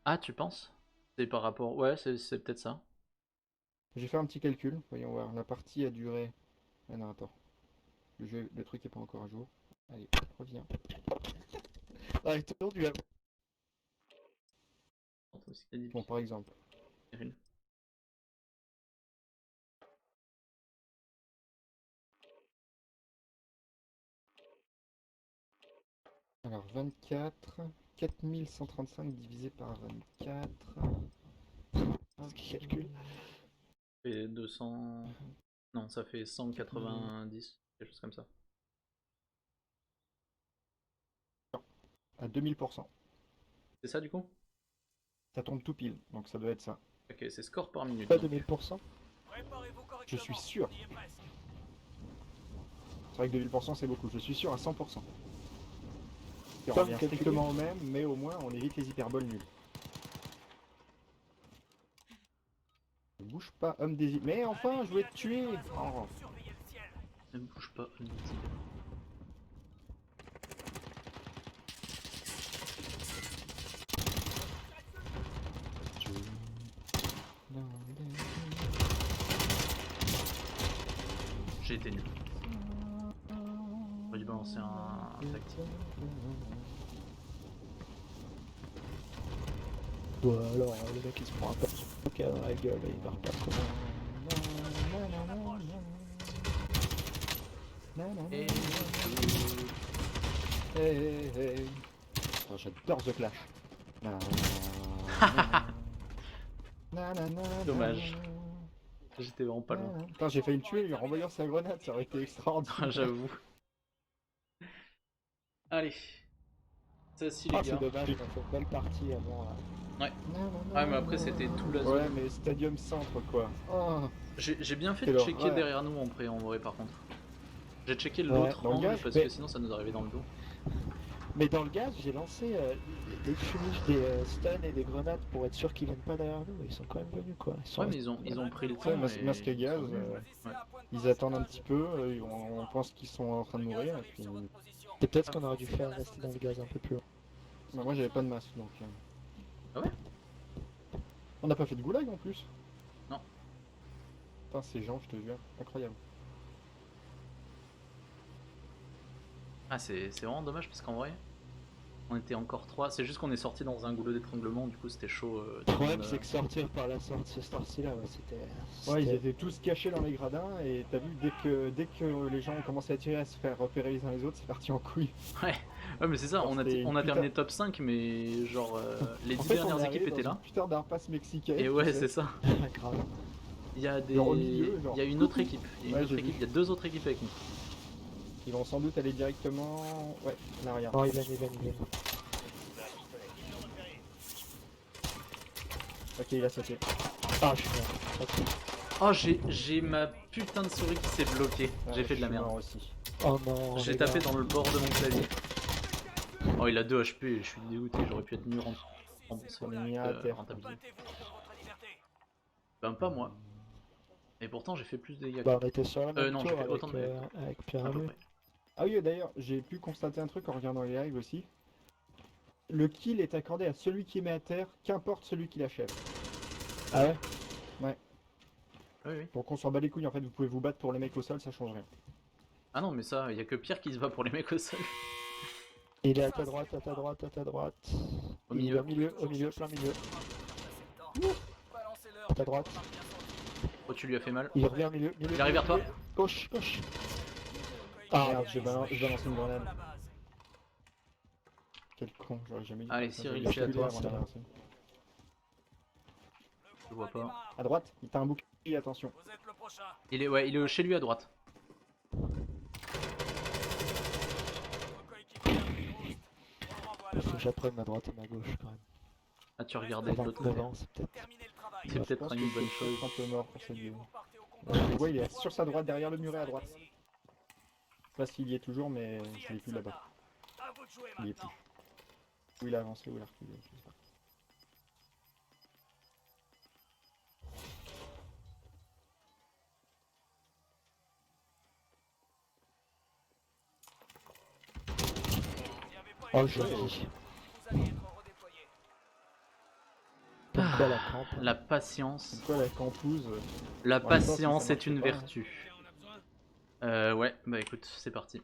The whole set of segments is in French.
Ah, tu penses? C'est par rapport... Ouais, c'est peut-être ça. J'ai fait un petit calcul, voyons voir. La partie a duré. Ah non, attends. Le truc est pas encore à jour. Allez, reviens. Ah, il tourne du Attends, c'est qu'il y a des Bon, pieds, par exemple. Cyril. Alors, 24. 4135 divisé par 24. Hop, Ce qui calcule. ça fait 200... Non, ça fait 4000 190, quelque chose comme ça. à 2000%. C'est ça du coup? Ça tombe tout pile, donc ça doit être ça. Ok, c'est score par minute Pas donc. 2000%. Je suis sûr. C'est vrai que 2000% c'est beaucoup. Je suis sûr à 100%. Il Pas vous revient calculez. strictement au même, mais au moins on évite les hyperboles nuls. Ne bouge pas, homme désir. Mais enfin, je voulais te tuer. Oh. Ne bouge pas, dit-il. J'ai été nul. J'aurais dû balancer un tactique. Ou alors le mec il se prend un peu dans la gueule et il meurt pas trop. Et... Hey, hey. Oh, j'adore The Clash. Dommage. J'étais vraiment pas loin. Putain, j'ai failli me tuer en renvoyant sa grenade, ça aurait été extraordinaire. J'avoue. Allez. Ça ci les Ah c'est gars. dommage, on a fait une belle partie avant là. Ouais. Ouais mais après c'était tout la Ouais, zone. mais Stadium Centre quoi. Oh, J'ai bien fait de quelle checker horreur. derrière nous en pré en vrai par contre. J'ai checké Ouais, l'autre Dans le angle gaz, parce que sinon ça nous arrivait dans le dos. mais dans le gaz j'ai lancé des fumées, des stuns et des grenades pour être sûr qu'ils viennent pas derrière nous. Ils sont quand même venus quoi. Ils sont Ouais mais restés... ils ont pris le tu sais, temps et masque à ils gaz, sont venus. Ouais. ils attendent un petit peu, on pense qu'ils sont en train de mourir, et puis... C'est peut-être ce qu'on aurait dû faire, rester dans le gaz un peu plus long. Bah, moi j'avais pas de masque, donc... Ah ouais? On n'a pas fait de goulag en plus. Non. Putain, ces gens, je te jure, incroyable. Ah c'est vraiment dommage parce qu'en vrai on était encore 3. C'est juste qu'on est sorti dans un goulot d'étranglement, du coup c'était chaud. Le Tout le problème monde, c'est que sortir par la sortie, cette sortie là, ouais, c'était... Ouais, ils étaient tous cachés dans les gradins, et t'as vu, dès que les gens ont commencé à tirer, à se faire repérer les uns les autres, c'est parti en couille. Ouais, ouais mais c'est ça, Genre, c'était une on a putain... terminé top 5 mais genre les En 10 fait, on dernières est équipes arrivé dans étaient une là. putain d'impasse mexicaine, Et tu ouais sais. c'est ça. grave. Il y a des... Genre au milieu, genre... Il y a une autre équipe. Il y a une Ouais, autre j'ai équipe, vu. il y a deux autres équipes avec nous. Ils vont sans doute aller directement... Ouais, là, regarde. Non, ils viennent. Ok, il a sauté. Ah, je suis mort. Ok. Oh j'ai ma putain de souris qui s'est bloquée. Ah, J'ai fait de la je suis merde. mort aussi. Oh non, J'ai les tapé gars. dans le bord de mon clavier. Oh il a 2 HP, je suis dégoûté, j'aurais pu être mieux remboursé. On est mis à terre. Rentabilisé. Ben pas moi. Et pourtant j'ai fait plus de dégâts que Bah, toi. on était sur la même Non j'ai tour fait autant de dégâts que toi. avec Pierre À peu Amu. près. Ah oui, d'ailleurs, j'ai pu constater un truc en regardant les lives aussi. Le kill est accordé à celui qui met à terre, qu'importe celui qui l'achève. Ah ouais? Ouais. Oui oui. Donc on s'en bat les couilles, en fait, vous pouvez vous battre pour les mecs au sol, ça change rien. Ah non mais ça, il y a que Pierre qui se bat pour les mecs au sol. Il est à ta droite, à ta droite, à ta droite. Au Il milieu. est au milieu, plein milieu. À ta droite. Oh tu lui as fait mal. Il revient au milieu, Il arrive vers toi. Gauche. Ah Ah, merde, j'ai balancé une grenade. Quel con, j'aurais jamais dû Allez faire ça, Cyril j'aurais c'est à dû toi. avant de balancer. Je vois pas. À droite, il t'a un bouclier, attention. Il est ouais, il est chez lui à droite. Faut que j'apprenne ma droite et ma gauche quand même. Ah tu regardais de À l'autre 29 côté. ans, c'est peut-être... C'est Je peut-être pense une que bonne c'est chose. peut-être un peu mort pour cette game. Je le vois, il est sur sa droite, derrière le muret à droite. Je sais pas s'il y est toujours, mais je l'ai plus là-bas. Il y est plus. Où il a avancé, où il a reculé. Je sais pas. Oh, joli. belle à camp. La patience. Quoi la campouse La En même temps, si patience ça est une marche pas, vertu. Ouais, bah écoute, c'est parti.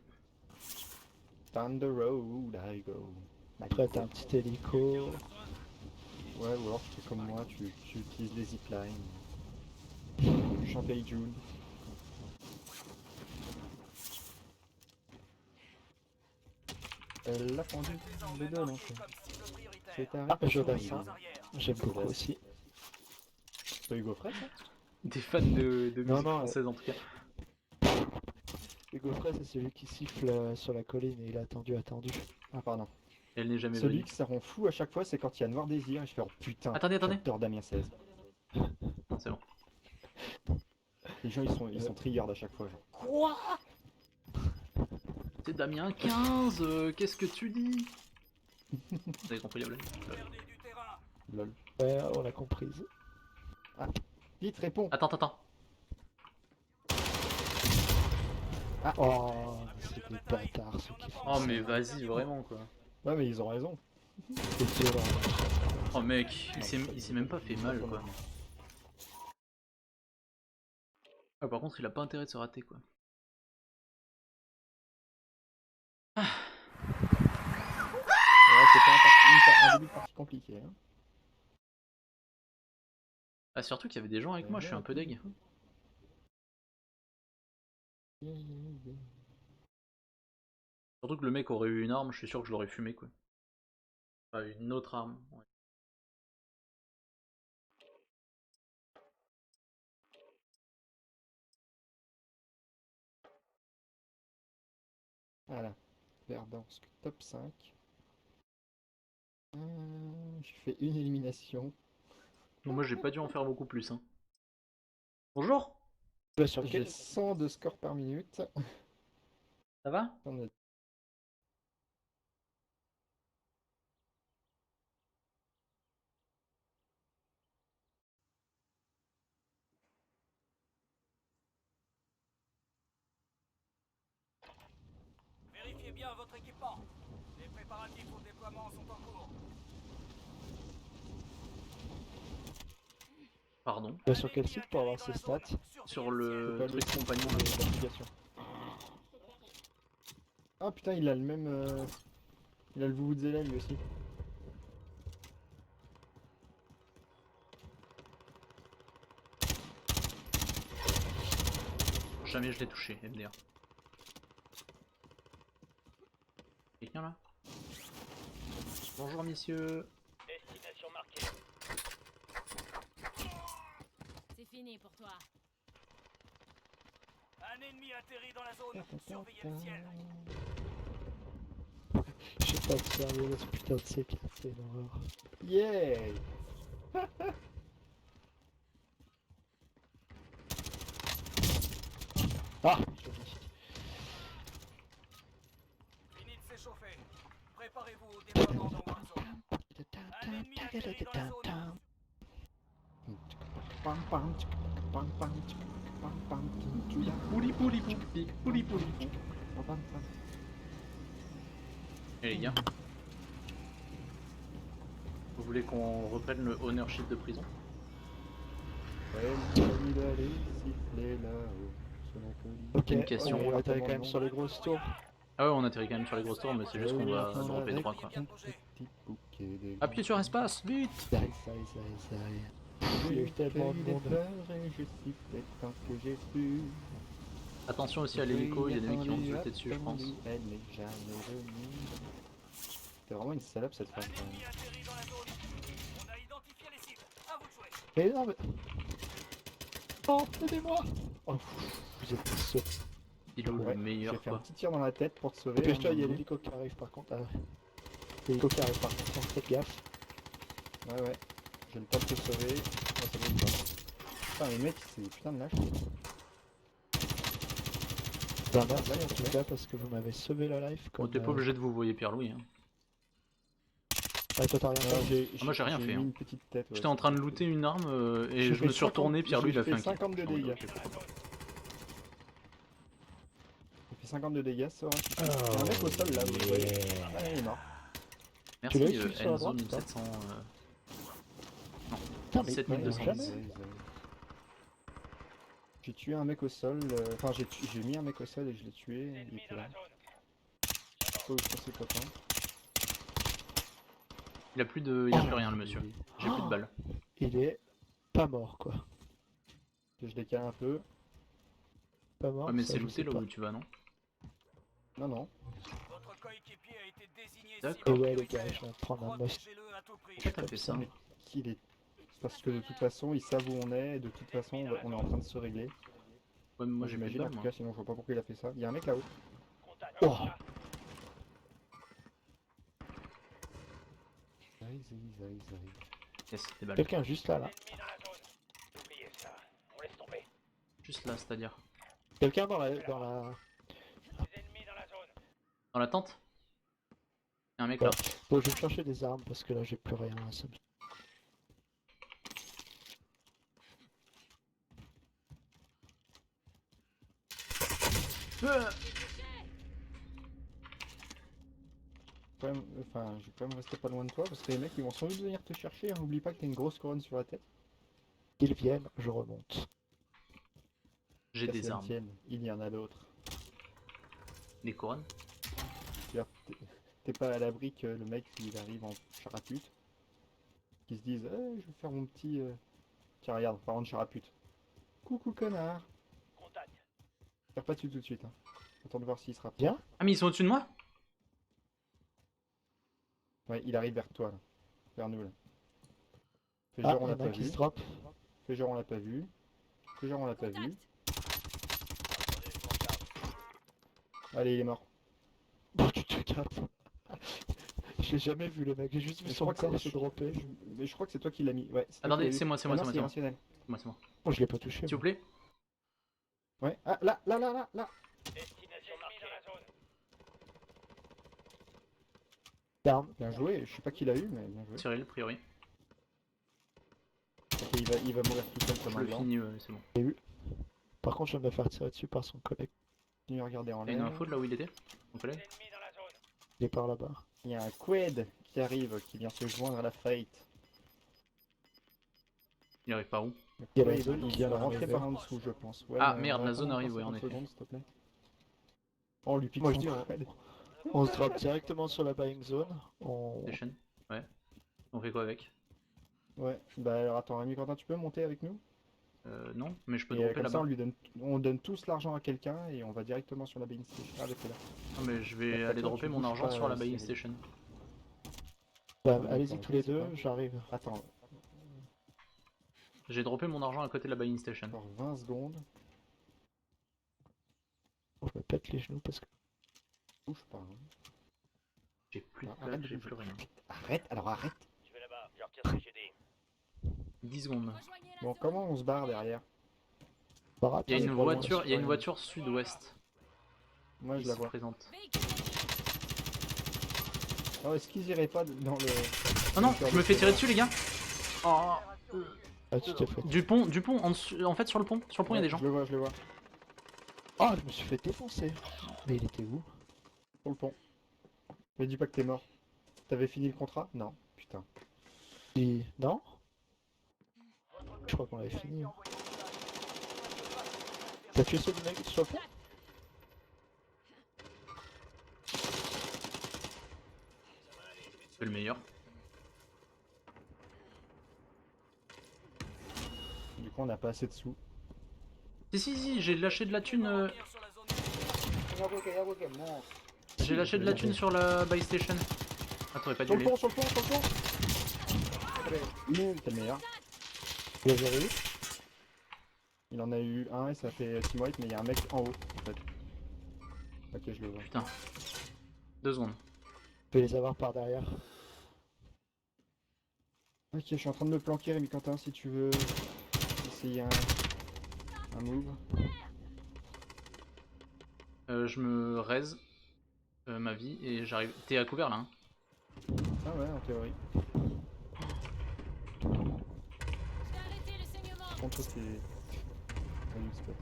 Down the road I go. Après t'as un petit hélico. Ouais, ou alors tu fais comme moi, tu utilises les ziplines. Tu chantes Hey Jude. Elle l'a pendu, le dos non c'est Ah, Jodassin, j'aime beaucoup aussi. C'est pas Hugo Frey ça? Des fans de Non, musique non, française en tout cas. Hugo Frey, c'est celui qui siffle sur la colline et il a attendu. Ah pardon. Elle n'est jamais Celui venue. qui ça rend fou à chaque fois, c'est quand il y a Noir Désir et je fais oh putain, Attendez. j'adore Damien 16. Non, c'est bon. Les gens ils sont triards à chaque fois. Genre, quoi? C'est Damien 15, qu'est-ce que tu dis? Vous avez compris la blague? Lol. Ouais, on l'a comprise. Vite, réponds. Attends. Oh, c'est des bâtards ceux qui font Oh ça. mais vas-y, vraiment quoi. Ouais mais ils ont raison. C'est violent. Oh mec, il s'est même pas fait mal quoi. Ah, par contre, il a pas intérêt de se rater quoi. Ouais, c'est pas un début de partie compliqué. Hein. Ah, surtout qu'il y avait des gens avec moi, je suis un peu deg. Surtout que le mec aurait eu une arme, je suis sûr que je l'aurais fumé quoi. Enfin, une autre arme. Ouais. Voilà. Verdansk top 5. Je fais une élimination. Bon, moi j'ai pas dû en faire beaucoup plus. Hein. Bonjour, Ouais, sur J'ai quel... 100 de score par minute. ça va? Vérifiez bien votre équipement. Les préparatifs au déploiement sont en cours. Pardon. Ouais, sur quel site pour avoir ses stats? Sur le pas truc le compagnon. l'application. Ah putain, il a le même. Il a le Vuvuzela lui aussi. Jamais je l'ai touché, MDR. Quelqu'un là? Bonjour messieurs. Destination marquée. C'est fini pour toi. Un ennemi atterri dans la zone. Surveillez le ciel. Je sais pas de sérieux, ce putain de C4, c'est une horreur. Yeah. Ah, joli. Fini de s'échauffer. Préparez-vous au déploiement dans Warzone. Un ennemi atterri dans la zone. Pam pam tchic, pam pam tchic, pam pam tchic, tchic, Pouli pouli pouli pouli pouli. pam pam pam. Et les gars, vous voulez qu'on reprenne le ownership de prison? Ouais, il allait siffler là-haut, sur la colline. Ok, Une question. on atterrit quand même sur les grosses tours. Ah ouais, on atterrit quand même sur les grosses tours, mais c'est juste qu'on va dropper droit quoi. Appuyez sur espace, vite! Zai. Il y a eu tellement de monde. Et je sifflais tant que j'ai pu. Attention aussi à l'hélico, il y a des mecs qui vont sauter dessus, je pense. Elle n'est jamais venue. C'est vraiment une salope cette femme. quand même. Ennemi atterri dans la zone. On a identifié les cibles. À vous de jouer. Mais non, mais... Oh, aidez-moi. Oh, vous êtes tous sauts. Il est Ouais, le j'ai meilleur fait un quoi. petit tir dans la tête pour te sauver. Dépêche-toi, hein, il y a non. l'hélico qui arrive par contre. Ah, l'hélico qui arrive par contre, faites gaffe. Ouais. J'ai le temps de te sauver. Oh, ça vaut pas. Putain, les mecs, c'est des putains de lâches. Ben merci en tout cas parce que vous m'avez sauvé la life. Bon, Comme, t'es pas obligé de vous voyer Pierre-Louis. Hein. Ah, toi t'as rien fait. moi, j'ai rien fait, mis hein. une petite tête. Ouais, J'étais en train de looter une arme et J'ai je me fait suis retourné, 50 Pierre-Louis il a j'ai fait un kill. 50 de Ah oui, dégâts. ok. J'ai fait 50 de dégâts, ça aurait suffi. Oh, Il y a un mec au sol là, vous voyez. yeah. Ah, il est mort. Merci l'as eu, celui sur la Enzo droite, ou pas 1700. Non. Putain, mais 17 ouais, 210. jamais. J'ai tué un mec au sol, enfin j'ai mis un mec au sol et je l'ai tué, il était là. Pas où sont ses copains. Il a plus de rien le monsieur. J'ai plus de balles. Il est pas mort, quoi. Je décale un peu. Pas mort, Ouais mais ça, c'est je looté sais là pas. où tu vas non? Non, non. Votre coéquipier a été désigné D'accord. Et cible ouais, les gars, prioritaire. je viens de prendre un most. Protégez-le à tout prix. Pourquoi t'as fait ça? Mais qu'il est... Parce que de toute façon, ils savent où on est, et de toute façon, on est en train de se régler. Ouais mais moi j'ai plus de J'imagine, en balles tout moi. cas, sinon je vois pas pourquoi il a fait ça. Il y a un mec là-haut. Oh, Yes, des balles. quelqu'un juste là, là. Oubliez ça. On laisse tomber. Juste là c'est-à-dire. Quelqu'un dans la... Des ennemis dans la zone. Dans la tente? Y'a un mec Ouais. là. Bon, je vais chercher des armes parce que là, j'ai plus rien. Ça me- Enfin, je vais quand même rester pas loin de toi, parce que les mecs, ils vont sans doute venir te chercher. Hein. N'oublie pas que t'as une grosse couronne sur la tête. Qu'ils viennent, je remonte. J'ai Ça, des c'est la armes. tienne. Il y en a d'autres. Des couronnes? C'est-à-dire, t'es pas à l'abri que le mec, il arrive en charapute, qui se dise, je vais faire mon petit... Tiens, regarde, parlant de charapute. Coucou, connard. Contact. Tire pas dessus tout de suite. Hein. Attends de voir s'il se rapproche. Bien. Ah mais ils sont au-dessus de moi? Ouais, il arrive vers toi, là. Vers nous, là. Fais Ah, genre on il y l'a en a pas un qui vu. se drop. Fais genre on l'a pas vu. Fais genre on l'a pas vu. Allez, il est mort. Bon, tu te calmes. Je l'ai jamais vu, le mec. J'ai juste vu Mais je son crois que corps c'est- se dropper. Mais je crois que c'est toi qui l'as mis. Ouais, c'est toi Attendez, qui l'as eu. c'est moi, Ah non, c'est moi. irrationnel. C'est moi. Oh, je l'ai pas touché. S'il vous moi. plaît? Ouais. Ah, là. Destination marquée. Dans la zone. Down. Bien joué. Je sais pas qui l'a eu, mais bien joué. Cyril, a priori. Ok, il va mourir tout seul Je comme un le blanc. finis, c'est bon. Par contre, je viens de me faire tirer dessus par son collègue. Continue à regarder en T'as une l'air. info de là où il était? Mon collègue? Ennemis dans la zone. Il est par là-bas. Il y a un quad qui arrive, qui vient se joindre à la fight. Il arrive par où? Il y a la Ouais, zone il qui vient de vient rentrer d'arriver. par en dessous, je pense. Ouais, Ah, mais merde, on la attend zone encore arrive, ouais, 50 en effet. secondes, s'il te plaît. Oh, lui pique Moi, son je dis, quad. On se drop directement sur la buying zone. On... Station? Ouais. On fait quoi avec? Ouais, bah alors attends, Rémi Quentin, tu peux monter avec nous? Non, mais je peux Et dropper comme ça, là-bas. on donne tous l'argent à quelqu'un et on va directement sur la Bean Station. Ah, bah, t'es là. Non, mais je vais Après aller toi, dropper tu mon bouges argent pas, sur la buying Cyril. station. Bah, Ouais, allez-y attends, tous les je sais deux, pas. j'arrive. Attends, J'ai droppé mon argent à côté de la buying station. encore 20 secondes. Bon, je me pète les genoux parce que... Bouge pas. Hein. J'ai plus de Ah, arrête balles, de j'ai bouger. plus rien. Arrête, alors arrête. Je vais là-bas. Je retire ce GD. 10 secondes. Rejoignez la Bon, zone. comment on se barre derrière? Barat, Il y a on est une pas loin, voiture, là, il y a une sur voiture sud-ouest Moi, qui je la se vois. présente. Véhicule Oh, est-ce qu'ils iraient pas dans le... Oh non, je me fais tirer dessus les gars. Oh, Ah, tu t'es fait... du pont, en fait sur le pont il y a des gens. Je le vois, je le vois. Ah, je me suis fait défoncer. Mais il était où? Sur le pont. Mais dis pas que t'es mort. T'avais fini le contrat? Non. Putain. Non? Je crois qu'on l'avait fini. T'as tué celui mec sur le pont? C'est le meilleur. Du coup, on n'a pas assez de sous. Si, j'ai lâché de la thune. Revenir sur la zone. J'ai lâché de la thune sur la buy station. Ah, t'aurais pas dû Sur le aller. pont, sur le pont, sur le pont. Nul, t'es le meilleur. Vous l'avez eu? Il en a eu un et ça fait team white, mais il y a un mec en haut en fait. Ok, je le vois. Putain. 2 secondes. Je vais les avoir par derrière. Ok, je suis en train de me planquer, Rémi Quentin, si tu veux essayer un move. Je me raise ma vie et j'arrive. T'es à couvert là hein? Ah ouais, en théorie. Je vais arrêter le saignement. Par contre, toi, t'es... t'as eu le spot.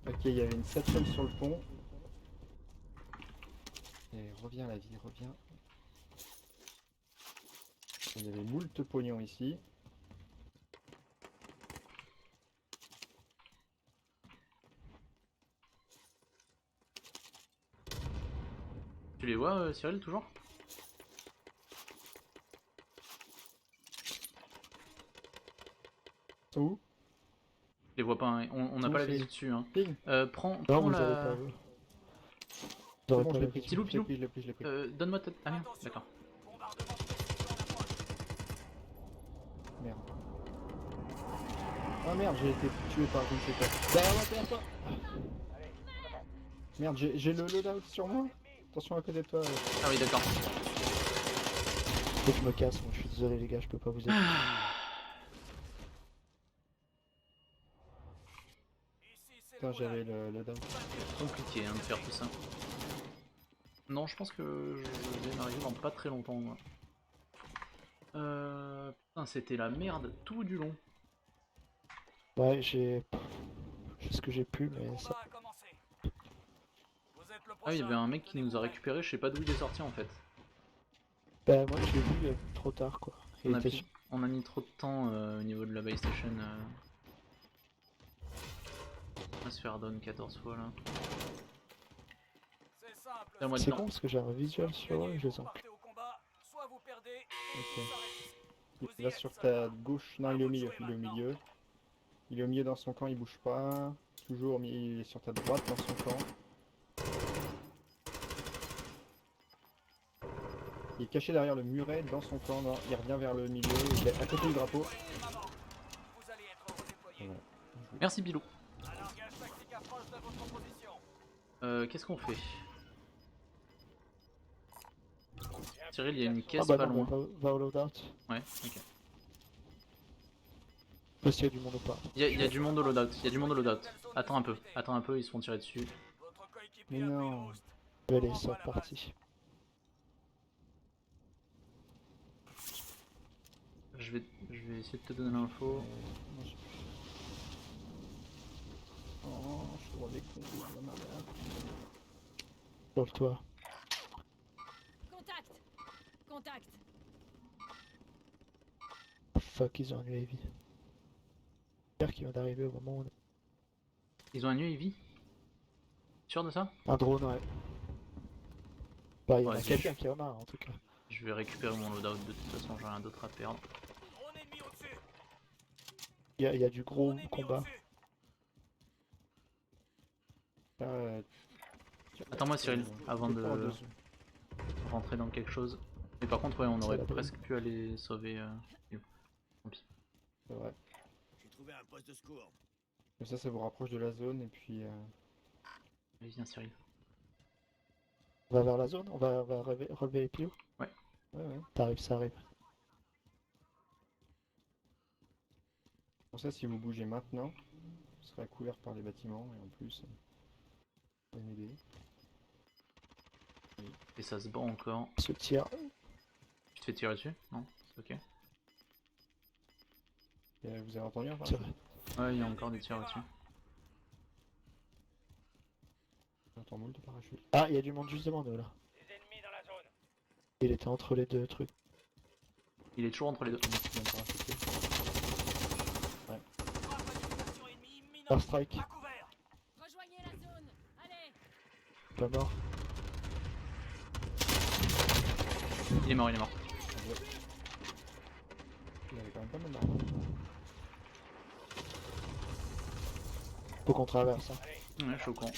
Ok, il y avait une satchel sur le pont. Et reviens la vie, reviens. Il y avait moult pognon ici. les vois, Cyril, toujours? Ils sont où? Je les vois pas, hein. On n'a Où pas la c'est visu dessus. Hein. Ping. Prends Non, vous la... avez pas vu. Vous C'est aurez bon, pas je la l'ai pris. visu. Pilou, Je l'ai pilou. pris, je l'ai pris, je l'ai pris. Donne-moi ta... Ah merde, Attention, d'accord. bombardement de précision en approche. Merde. Ah merde, j'ai été tué par je ne sais quoi. Derrière moi, derrière toi. Merde, j'ai le loadout sur moi. Attention à côté de toi. Ah oui, d'accord. Faut que je me casse, moi je suis désolé les gars, je peux pas vous aider. Ici, c'est Putain, le j'avais Moulin. le loadout. Compliqué hein, de faire tout ça. Non, je pense que je vais m'arriver dans pas très longtemps. Moi. Putain, c'était la merde tout du long. Ouais, j'ai ce que j'ai pu, Le mais combat ça. a commencé. Vous êtes le Ah, il y avait prochain, un mec qui nous a tenez-vous récupéré, je sais pas d'où il est sorti en fait. Bah, moi je l'ai vu trop tard quoi. Il était sur- On a mis trop de temps au niveau de la base station. On va se faire down 14 fois là. C'est simple. Tiens, moi C'est dedans. con parce que j'ai un visuel sur eux et je les Vous en. partez au combat, soit vous perdez, Ok. ça reste. Il Vous y va êtes, sur ta soldat. gauche. Non, il est au milieu. Il est au milieu. Il est au milieu dans son camp, il bouge pas. Toujours, il est sur ta droite dans son camp. Il est caché derrière le muret dans son camp. Non, il revient vers le milieu. Il est à côté du drapeau. Maman, vous allez être redéployé. Voilà. Merci Bilou. Un largage tactique approche de votre position. Qu'est-ce qu'on fait? Cyril, il y a une Ah caisse bah pas non, loin. va au loadout. Ouais, ok. Parce qu'il y a du monde ou pas. Il y a du monde au loadout, il y a du monde au loadout. Attends un peu, ils se font tirer dessus. Votre coéquipier Mais a pris non. une rouste. Allez, c'est reparti. Je vais essayer de te donner l'info. Moi, Oh, je suis revenu con. la merde. Sur le toit. Contact. Contact. Fuck, ils ont un UAV. J'espère qu'il vient d'arriver au moment où on... Ils ont un UAV? Sûr de ça? Un drone, ouais. Bah, il y en a Ouais, quelqu'un qui en a en tout cas. Je vais récupérer mon loadout, de toute façon j'ai rien d'autre à perdre. Drone ennemi au-dessus. Il y a du gros Drone ennemi combat. au-dessus. Attends-moi Cyril, avant je vais prendre de deux. rentrer dans quelque chose. Mais par contre ouais, on Ça aurait va bien. presque pu aller sauver... Tant pis. C'est vrai. J'ai trouvé un poste de secours. Comme ça vous rapproche de la zone et puis. Allez viens Cyril. On va vers la zone, on va relever les pilots. Ouais, ouais. T'arrives, ça arrive. Pour ça, si vous bougez maintenant, vous serez couvert par les bâtiments et en plus, vous pouvez m'aider. Et ça se bat encore. Se tire. Tu te fais tirer dessus? Non? C'est ok. Et, vous avez entendu un C'est vrai. Ouais, il y a encore des tirs dessus. J'entends moult de parachute. Ah, il y a du monde juste devant nous là. Des ennemis dans la zone. Il était entre les deux trucs. Il est toujours entre les deux. Bien parachuté. Frappe à dispersion ennemie imminente. Par strike, À couvert. Rejoignez la zone. Allez. pas mort. Il est mort, il est mort. Il avait quand même pas mal d'armes. Faut qu'on traverse. Hein. Ouais, je suis au courant.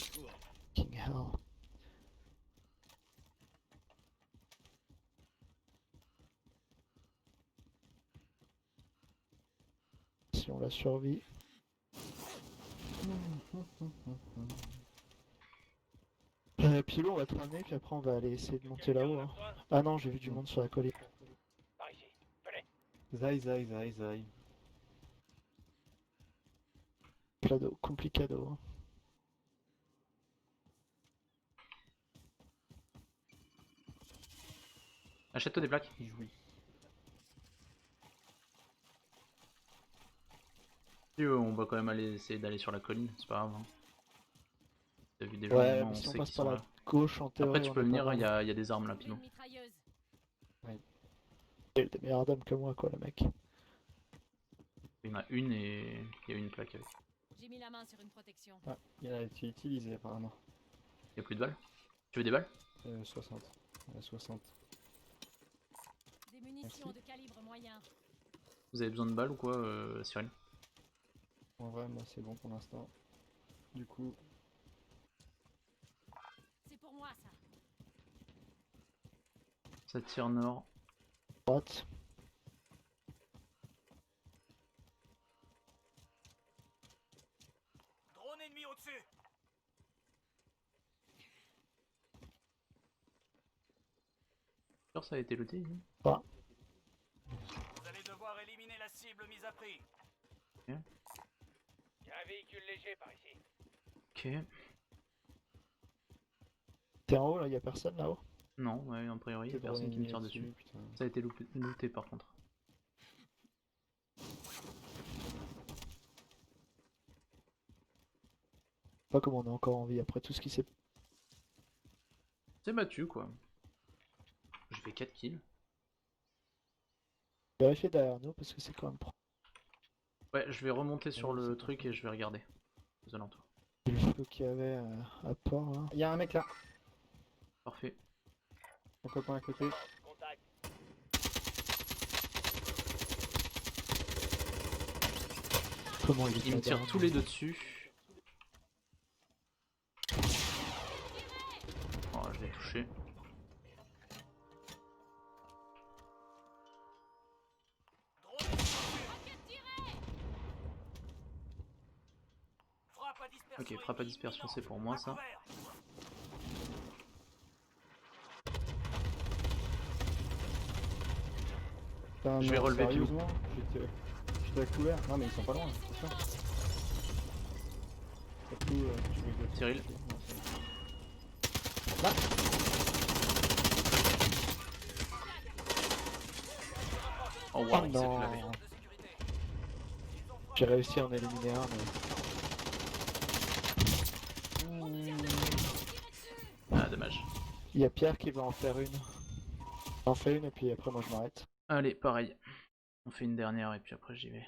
King hell. Si on la survit. Pilot, on va te ramener, puis après on va aller essayer de monter là-haut. Hein. Ah non, j'ai vu du monde sur la colline. Par ici. Venez. Zai. Plado, complicado. Hein. Achète-toi des plaques. Il jouit. Si, on va quand même aller essayer d'aller sur la colline, c'est pas grave. Hein. T'as vu des gens, Ouais, on mais si on sait passe qu'ils par sont la là. gauche en théorie. Après tu on peux est venir, pas il y, mal. a des armes là, Pino. Une mitrailleuse. Il a des meilleures dames que moi, quoi, le mec. Il y en a une et il y a une plaque avec. J'ai mis la main sur une protection. Ah, il a été utilisé apparemment. Il y a plus de balles? Tu veux des balles? 60. à 60. Des munitions Merci. de calibre moyen. Vous avez besoin de balles ou quoi, Cyril? En vrai, moi c'est bon pour l'instant. Du coup, C'est pour moi ça. Ça tire nord. Droite. Drone ennemi au-dessus. Sûr, ça a été looté ici? Pas. Vous allez devoir éliminer la cible mise à prix. Ok. Il y a un véhicule léger par ici. Ok. T'es en haut là, y a personne là-haut? Non, ouais, a priori, c'est y'a personne qui me tire dessus, dessus. putain. Ça a été looté par contre. Pas comment on est encore en vie après tout ce qui s'est. C'est battu quoi. J'ai fait 4 kills. Vérifier derrière nous parce que c'est quand même pro. Ouais, je vais remonter sur oui, le c'est truc parfait. et je vais regarder aux alentours. Le feu qu'il y avait à port là. Il y a un mec là, Parfait. mon copain à côté. Contact. Comment il est Ils me pas tirent down, tous les deux dessus. Oh, je l'ai touché. Drone ennemi au-dessus. Frappe à dispersion. Ok, frappe à dispersion, c'est pour moi ça. Putain, Je vais non, relever Pilou. sérieusement, j'étais à couvert. Non mais ils sont pas loin, c'est ça. Surtout, tu rigoles. Cyril. Non, c'est bon. Oh Oh wow, il s'est fait non. laver. J'ai réussi à en éliminer un mais. Ah, dommage. Il y a Pierre qui va en faire une. Il en fait une et puis après moi je m'arrête. Allez, pareil. On fait une dernière et puis après j'y vais.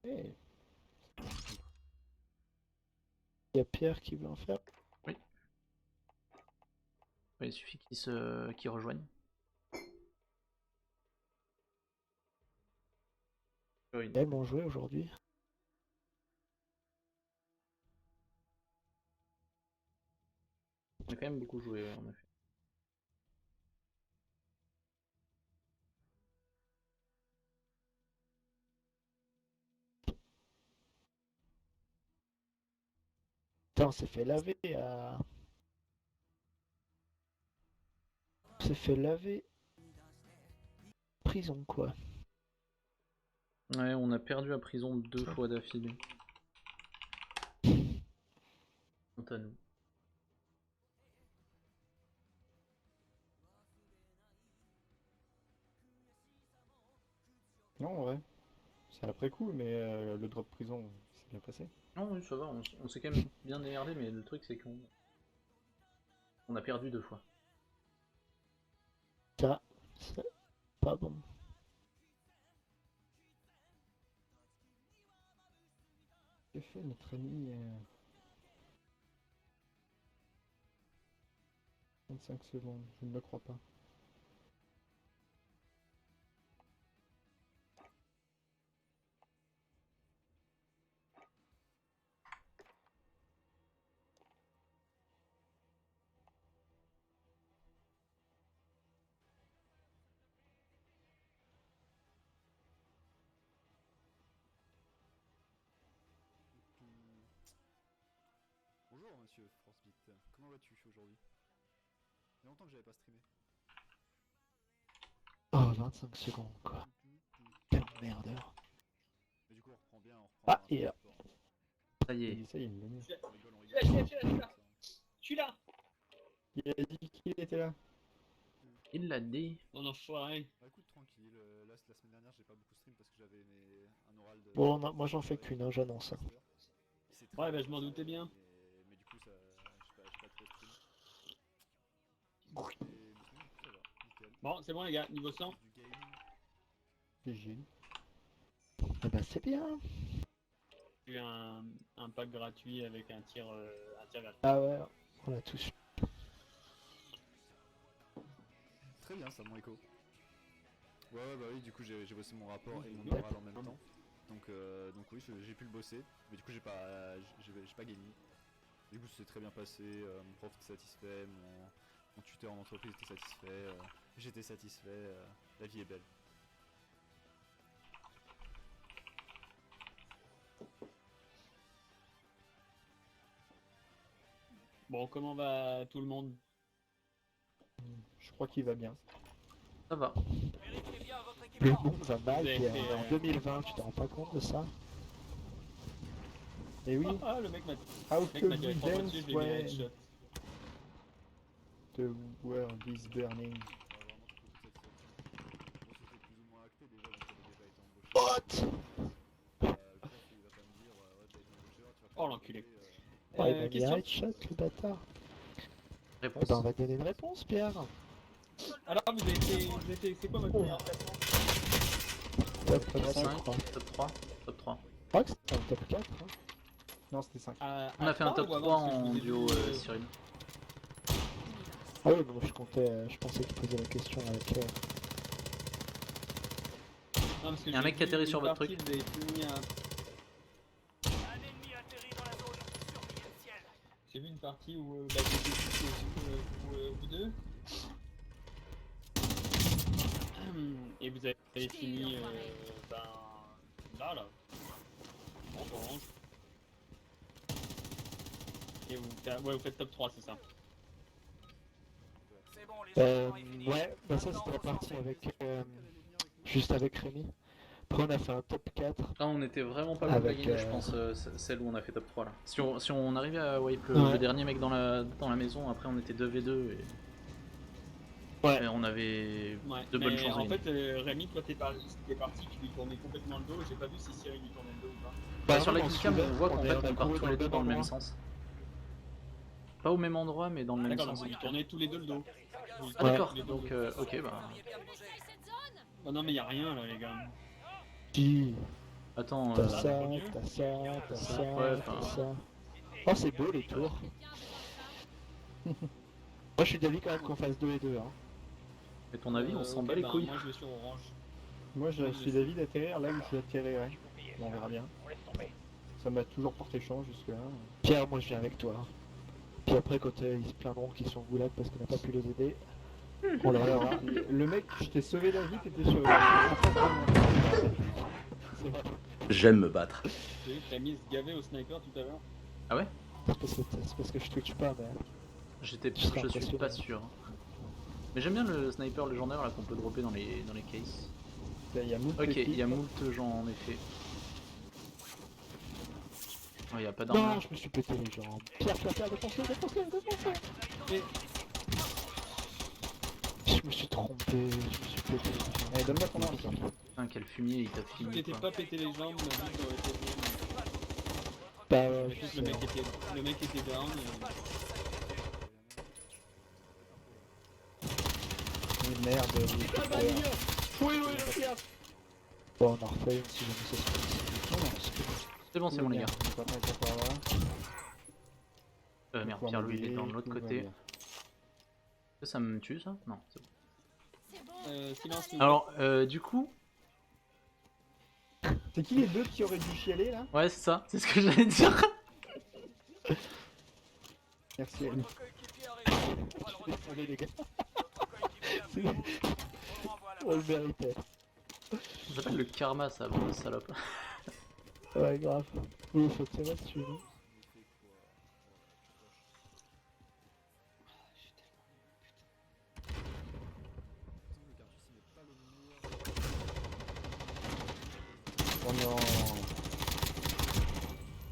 Hey. Il y a Pierre qui veut en faire. Oui. Ouais, il suffit qu'ils rejoignent. Oui. Ils m'ont joué aujourd'hui. On a quand même beaucoup joué, ouais, en effet. Putain, on s'est fait laver à. On s'est fait laver. Prison quoi. Ouais, on a perdu à prison 2 fois d'affilée. Honte à nous. Non, en vrai, c'est après coup, mais le drop prison, c'est bien passé. Non, oui, ça va, on s'est quand même bien démerdé, mais le truc c'est qu'on a perdu 2 fois. Ça, c'est pas bon. Que fait notre ami 25 secondes, je ne le crois pas. Bonjour monsieur Frostbit, comment vas-tu aujourd'hui? Il y a longtemps que j'avais pas streamé. Oh, 25 secondes quoi. Quel merdeur. Mais du coup on reprend bien, on reprend Ah, un il est là. sport. Ça y est. Ça y est, il me l'a mis. On rigole, on rigole. Je suis là. Il a dit qu'il était là. Il l'a dit. Mon enfoiré. Bah écoute, tranquille, là la semaine dernière j'ai pas beaucoup stream parce que j'avais un oral de... Bon, non, moi j'en fais qu'une, hein, j'annonce. Hein. Ouais, bah je m'en doutais bien. Mais du coup, ça, j'ai pas trop stream. Mais sinon, du coup, ça va. Bon, c'est bon les gars, niveau 100. GG. Eh ben c'est bien. J'ai eu un pack gratuit avec un tir gratuit. Ah ouais, on a tous. Très bien ça, mon écho. Ouais, bah oui, du coup j'ai bossé mon rapport et mon Ouais. oral en même temps. Donc oui, j'ai pu le bosser, mais du coup j'ai pas gagné. Du coup c'est très bien passé, mon prof était satisfait, mon tuteur en entreprise était satisfait, j'étais satisfait, la vie est belle. Bon, comment va tout le monde? Je crois qu'il va bien. Ça va. Vérifiez bien votre Le équipement. monde va mal, Vous avez Pierre. fait, On est en 2020, tu te rends pas compte de ça? Et oui, Ah, le mec m'a how mec could m'a we tiré 3 fois dance dessus, je l'ai mis à when headshot. the world is burning? Oh l'enculé. Ouais, il m'a mis un Question. headshot, le bâtard. Eh Réponse. ben on va donner une réponse, Pierre. Alors, vous avez fait, c'est quoi votre première classement? Top Top 5, 5, je crois. top 3, top 3. Je crois que c'était un top 4. Hein. Non, c'était 5. On a fait un top 3 en duo, Cyril. Ah oui, bon, je pensais qu'il posait la question avec... Y a un mec qui atterrit sur votre truc. Vous avez fini un... Un ennemi atterrit dans la zone. Surveillez le ciel. J'ai vu une partie où bah, j'étais aussi vous deux. Et vous avez fini ben, là. En orange. Et vous faites top 3, c'est ça? C'est bon, les gens est fini. Ouais, bah ça c'était la partie avec... juste avec Rémi. Après on a fait un top 4. Là, on était vraiment pas loin de la Avec, gagner, je pense, celle où on a fait top 3 là. Si on arrivait à wipe Ouais. le dernier mec dans la maison, après on était 2v2 Ouais. et on avait Ouais. de bonnes Mais chances de en gagner. fait, Rémi, toi t'es parti, tu lui tournais complètement le dos. J'ai pas vu si Cyril lui tournait le dos ou pas. Bah, sur la on killcam, suivait, on voit qu'en fait a on part couru tous les deux dans le même endroit. sens. Pas au même endroit, mais dans le même D'accord, donc sens. vous lui tournez tous les deux le dos. Ah Ouais. d'accord, donc ok bah... Cette zone. Oh non mais y a rien là les gars. Si, Attends, t'as ça, t'as ça, t'as ça, Ouais, enfin. t'as ça. Oh c'est beau les tours. Moi je suis d'avis quand même qu'on fasse 2 et 2 hein. et ton avis, on s'en bat les bah, couilles. Moi je vais sur orange. Moi, je suis d'avis d'atterrir là où je atterrirai. Bon, on verra bien. Ça m'a toujours porté chance jusque-là. Pierre, moi je viens avec toi. Puis après quand ils se plaindront qu'ils sont goulag parce qu'on n'a pas pu les aider, on leur Alors, verra. le mec, je t'ai sauvé la vie, t'étais sur en face de moi. C'est vrai. J'aime me battre. J'ai vu que t'as mis ce gavé au sniper tout à l'heure. Ah ouais? C'est parce que je twitch pas mais... Je serais suis pas impressionné. sûr. Mais j'aime bien le sniper légendaire là qu'on peut dropper dans les cases. Il y a moult Ok, équipes. il y a moult gens en effet. Oh, il y a pas d'armes. Non, je me suis pété les jambes. Pierre, défonce-le. Mais... Je me suis trompé, je me suis pété les jambes. Allez, donne-moi ton arme. Putain, quel fumier il t'a Si filmé t'étais quoi. pas pété les jambes, la vie aurait été bien. Bah ouais, je Le sais. mec était down. Merde. Bon, on en refait une si jamais ça se passe. Non, c'est bon. C'est bon, c'est bon les gars. On va pas mettre par là. Merde, Pouvoir Pierre-Louis il est m'aider, dans l'autre tout va côté. bien. Ça me tue ça? Non, c'est bon. C'est bon. Silence. Alors, du coup, C'est qui les deux qui auraient dû chialer là? ouais, c'est ça, c'est ce que j'allais dire. Merci Annie. Votre coéquipier a réussi. On va le Désolé les gars, Votre coéquipier a fait bon. On renvoie la on le méritait. Ça s'appelle le karma, ça, bande de salope. Ouais, grave. Oui, faut tirer dessus. hein. On est en...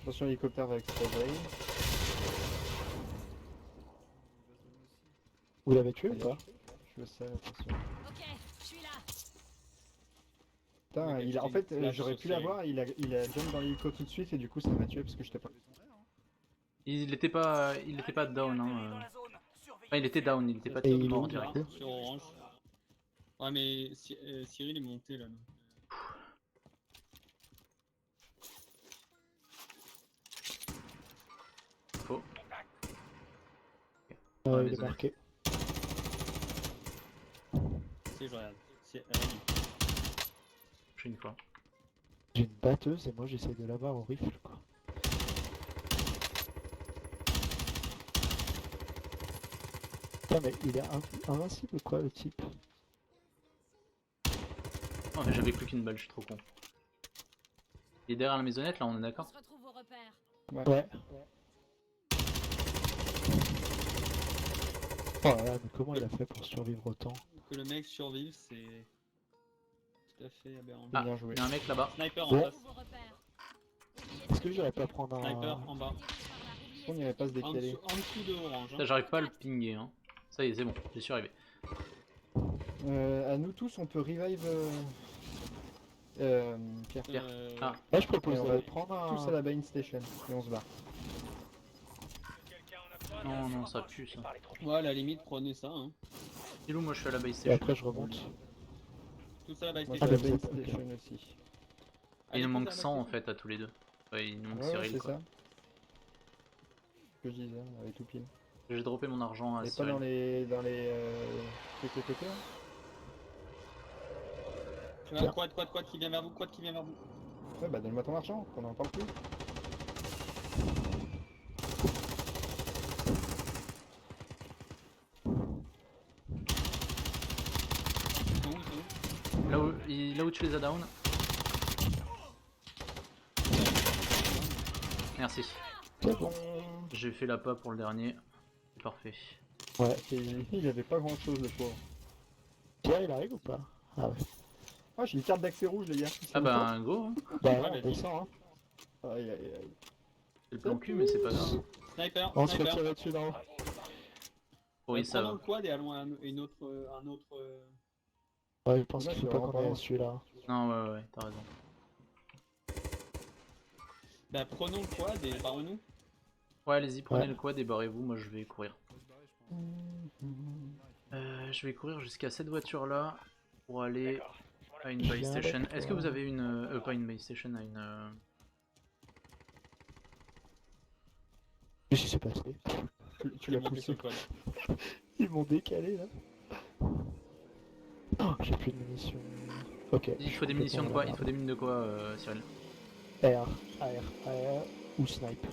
Attention, hélicoptère va exploser. Vous l'avez tué ou pas? Je le sais, attention. Ok, je suis là. Putain, Le il a... en mec, fait, il flash j'aurais sur pu Cyril. l'avoir, il a jump dans l'hélico tout de suite et du coup ça m'a tué parce que j'étais pas... Il était pas down, hein. Enfin, il était down, il était pas Et top il est mort où, direct. du coup? Sur orange. Ouais, mais Cyril est monté là. Donc. Faux. Il est désolé. marqué. Si, je regarde. J'ai une fois. J'ai une batteuse et moi j'essaie de l'avoir au rifle quoi. Putain mais il est invincible quoi le type. Oh, mais j'avais plus qu'une balle, je suis trop con. Il est derrière la maisonnette, là, on est On d'accord? se retrouve au repère. Ouais. Oh là là, mais comment il a fait pour survivre autant? Que le mec survive, c'est tout à fait aberrant. Ah, Bien joué. il y a un mec là-bas. Sniper en Ouais. face. Au repère. Est-ce que j'aurais pas prendre Sniper un... en bas. On n'irait pas se décaler. En dessous de orange. Ça, j'arrive pas à le pinguer. Hein. Ça y est, c'est bon, j'y suis arrivé. À nous tous, on peut revive. Pierre. Ah. Là je propose Et on de va prendre tous à un... la Bane Station et on se barre. Non, non, ça pue ça. Ouais, à la limite, prenez ça. Hein. Pilou, moi je suis à la base Et station. après je remonte. Tout ça, la Moi, base je Ah, suis à la mais Bane vous êtes- Station aussi. Il nous Allez, manque tous à la 100 en base fait à tous les deux. Ouais, il nous manque Ouais, Cyril c'est quoi. ça. Ce que je disais, on avait tout pile. J'ai droppé mon argent à Et pas Cyril. dans les TTTT, hein. Tu vois, quad qui vient vers vous, quad qui vient vers vous. Ouais, bah donne-moi ton argent, qu'on en parle plus. Ils sont où, ils sont où? Là où tu les as down. Merci. C'est bon. J'ai fait la pas pour le dernier. C'est parfait. Ouais. Et il avait pas grand chose le pauvre. Pierre il arrive ou pas? Ah ouais. Ah, j'ai une carte d'accès rouge, les gars. Ah bah un go, hein. Bah Ouais, ouais, on vas-y. descend hein. Aïe aïe aïe. C'est le plan cul, mais c'est pas grave. Sniper, On se fait sniper. tirer dessus d'en haut. Oui, ça Prenons va. le quad et allons à un autre. Ouais je pense Là, qu'il faut c'est pas vraiment qu'on pas aille à loin. celui-là. Non, ouais, t'as raison. Bah, prenons le quad et barrons-nous. Ouais, allez-y, prenez Ouais. le quad et barrez-vous. Moi je vais courir. On va se barrer, je pense. Je vais courir jusqu'à cette voiture là pour aller à une Je buy viens station. avec Est-ce que toi. vous avez une. Pas une buy station, à une. Qu'est-ce qui s'est passé? Tu l'as Monter poussé. sur le quad. Ils m'ont décalé là. Oh, j'ai plus de munitions. Ok. Il faut des munitions de quoi? Il faut des mines de quoi, Cyril? AR, AR ou snipe.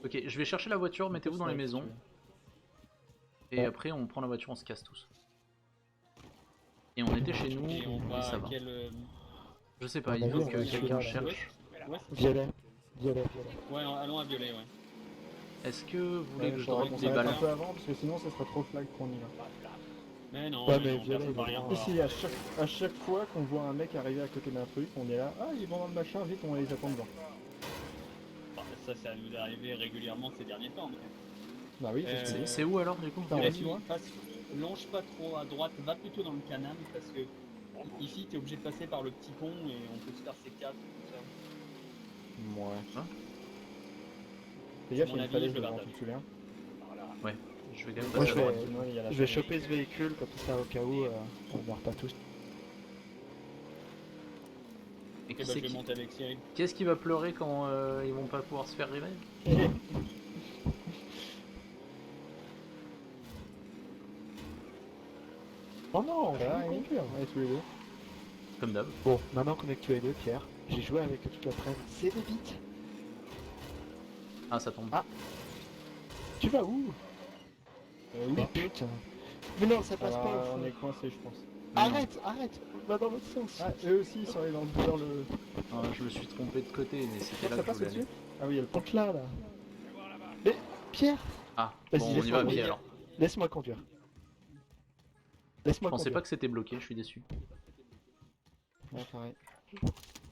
Ok, je vais chercher la voiture, mettez-vous dans les maisons. Et Ouais. après on prend la voiture, on se casse tous. Et on était chez nous, Et on va et ça à va. quel. Je sais pas, On il a faut vu, que on a quelqu'un celui-là, là. cherche. Ouais, Violet. Violet. ouais, allons à violet, ouais. Est-ce que vous voulez que je Faudrait drop qu'on des s'arrête balles? un peu avant parce que sinon ça sera trop flag qu'on y va. Mais non, Ouais, mais mais non, violet, personne va il rien va voir. Si, à chaque fois qu'on voit un mec arriver à côté d'un truc, on est là, ah ils vont dans le machin, vite on va les attendre devant. Enfin, ça nous est arrivé régulièrement ces derniers temps. Mais... Bah oui, c'est ce que je dis. C'est où alors du coup? Putain, on va si loin. Longe pas trop à droite, va plutôt dans le canal parce que ici t'es obligé de passer par le petit pont et on peut se faire C4 tout ça. Ouais. Hein? Fais gaffe, Mon il y a une avis, falaise je vais devant, vers tu te souviens? Ouais, je vais quand même Moi, passer je à vais- droite. Sinon, il y a la Je vais falaise. choper ce véhicule comme ça au cas où on meurt pas tous. Et Et qui bah, c'est je vais qui... monter avec Cyril. Qu'est-ce qui va pleurer quand ils vont pas pouvoir se faire revive? Oh non, on Ah, va oui, conclure. on est tous les deux. Comme d'hab. Bon, maintenant qu'on est que tous les deux, Pierre, j'ai joué avec toute l'après-midi. C'est des bits. Ah, ça tombe. Ah. Tu vas où? Oui. Mais putain. Mais non, ça passe Alors, pas au on fond. est coincé, je pense. Arrête, arrête. Va dans l'autre sens. Ah, eux aussi, ils sont allés dans le. Ah, je me suis trompé de côté, mais c'était là Ça que je passe voulais au-dessus aller. Ah oui, il y a le pont. Donc là. Mais Pierre, Ah, Vas-y, bon, on y laisse-moi va à pied conduire. alors. laisse-moi conduire. Je Laisse-moi pensais conduire. pas que c'était bloqué, je suis déçu. Ouais, pareil.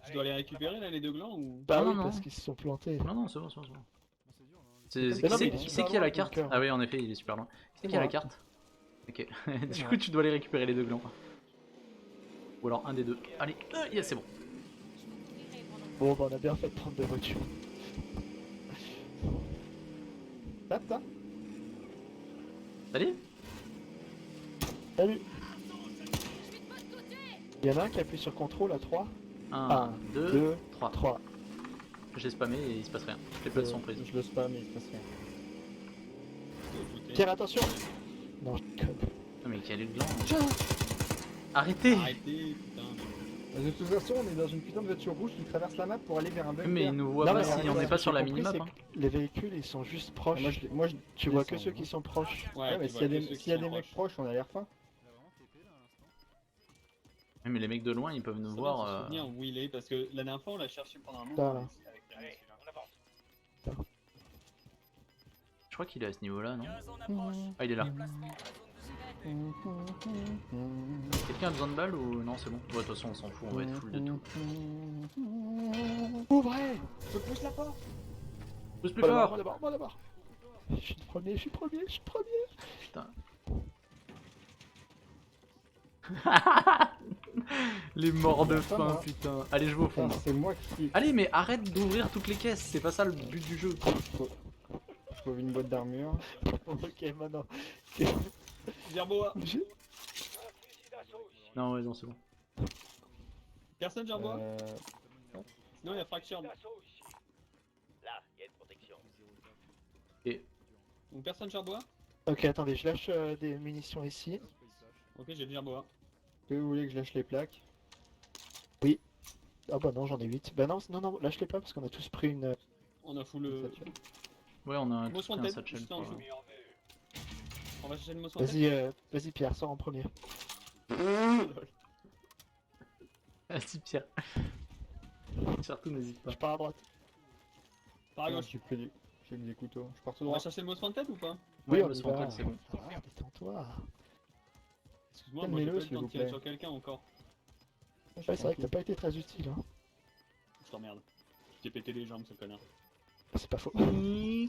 Je dois les récupérer là les deux glands ou. Bah Non, oui, non, parce non. qu'ils se sont plantés. Non, non, c'est bon, c'est bon, c'est bon. Non, c'est dur, hein. C'est Mais qui non, c'est mais qui, il est c'est super qui a la loin, carte? donc, Ah oui, en effet, il est super loin. C'est C'est qui a la moi. carte? Ok. Du moi. coup, tu dois aller récupérer les deux glands. Ou alors un des deux. Allez, yes, c'est bon. Bon, bah on a bien fait de prendre deux voitures. Tape. Allez. Salut. Il y en a un qui appuie sur contrôle à 3. 1, 2, 2, 3. 3. J'ai spammé et il se passe rien. Les plates sont prises. Je le spam mais il se passe rien. Pierre, attention. Non, je déconne. Non mais quel est le gland? Arrêtez! Arrêtez, putain. De toute façon, on est dans une putain de voiture rouge qui traverse la map pour aller vers un bunker. Mais il nous voit Non, pas mais si on regarde, n'est pas ce sur que la j'ai compris, minimap. c'est Hein. que les véhicules ils sont juste proches. Moi, je Tu vois que descends, ceux moi. qui sont proches. Ouais, mais tu s'il y a vois des, que ceux s'il y a qui des sont mecs proches, on a l'air fin. Il a vraiment TP là à l'instant. Ouais, mais les mecs de loin ils peuvent nous Ça voir. va se souvenir où il est, parce que la dernière fois on l'a cherché pendant un Là, moment. là. avec la- Je crois qu'il est à ce niveau là, non? 15 en approche. Ah, il est là. Déplacement de la zone de sécurité. Quelqu'un a besoin de balles ou non? C'est bon? Ouais, de toute façon, on s'en fout, on va être full de tout. Ouvrez. Je pousse la porte. Pousse plus Moi d'abord, fort! moi d'abord, moi d'abord. Je suis le premier, je suis le premier, je suis le premier. Putain. Les morts de Attends, faim, moi. putain. Allez, je vais au fond. Putain, c'est moi qui Allez, mais arrête d'ouvrir toutes les caisses, c'est pas ça le but du jeu. trouve une boîte d'armure. Ok, maintenant. Gerboa. J'ai- Non, ouais, non, c'est bon. Personne Gerboa Euh, Sinon il y a Fracture. Et Donc personne Gerboa. Ok, attendez, je lâche des munitions ici. Ok, j'ai le Gerboa. que vous voulez que je lâche les plaques? Ah bah non, j'en ai 8. Bah non, non, non, lâche-les pas parce qu'on a tous pris une... On a full le. ouais, on a Most tous pris un Wanted, satchel juste en pour... dessous. On va chercher le Most Wanted. Vas-y Pierre, sors en premier. Vas-y, Pierre. Surtout, n'hésite pas. Je pars à droite. Par à Non, gauche. j'ai que des couteaux. Je pars tout On va droit. chercher le Most Wanted ou pas? Ouais, on le y Swanton, va. c'est bon. Ah, détends-toi. Excuse-moi, moi j'ai Calmez-le, pas eu le s'il temps vous de tirer plaît. sur quelqu'un encore. Ouais, c'est vrai que t'as pas été très utile. Hein. Je t'emmerde. Je t'ai pété les jambes ce connard. C'est pas faux. Je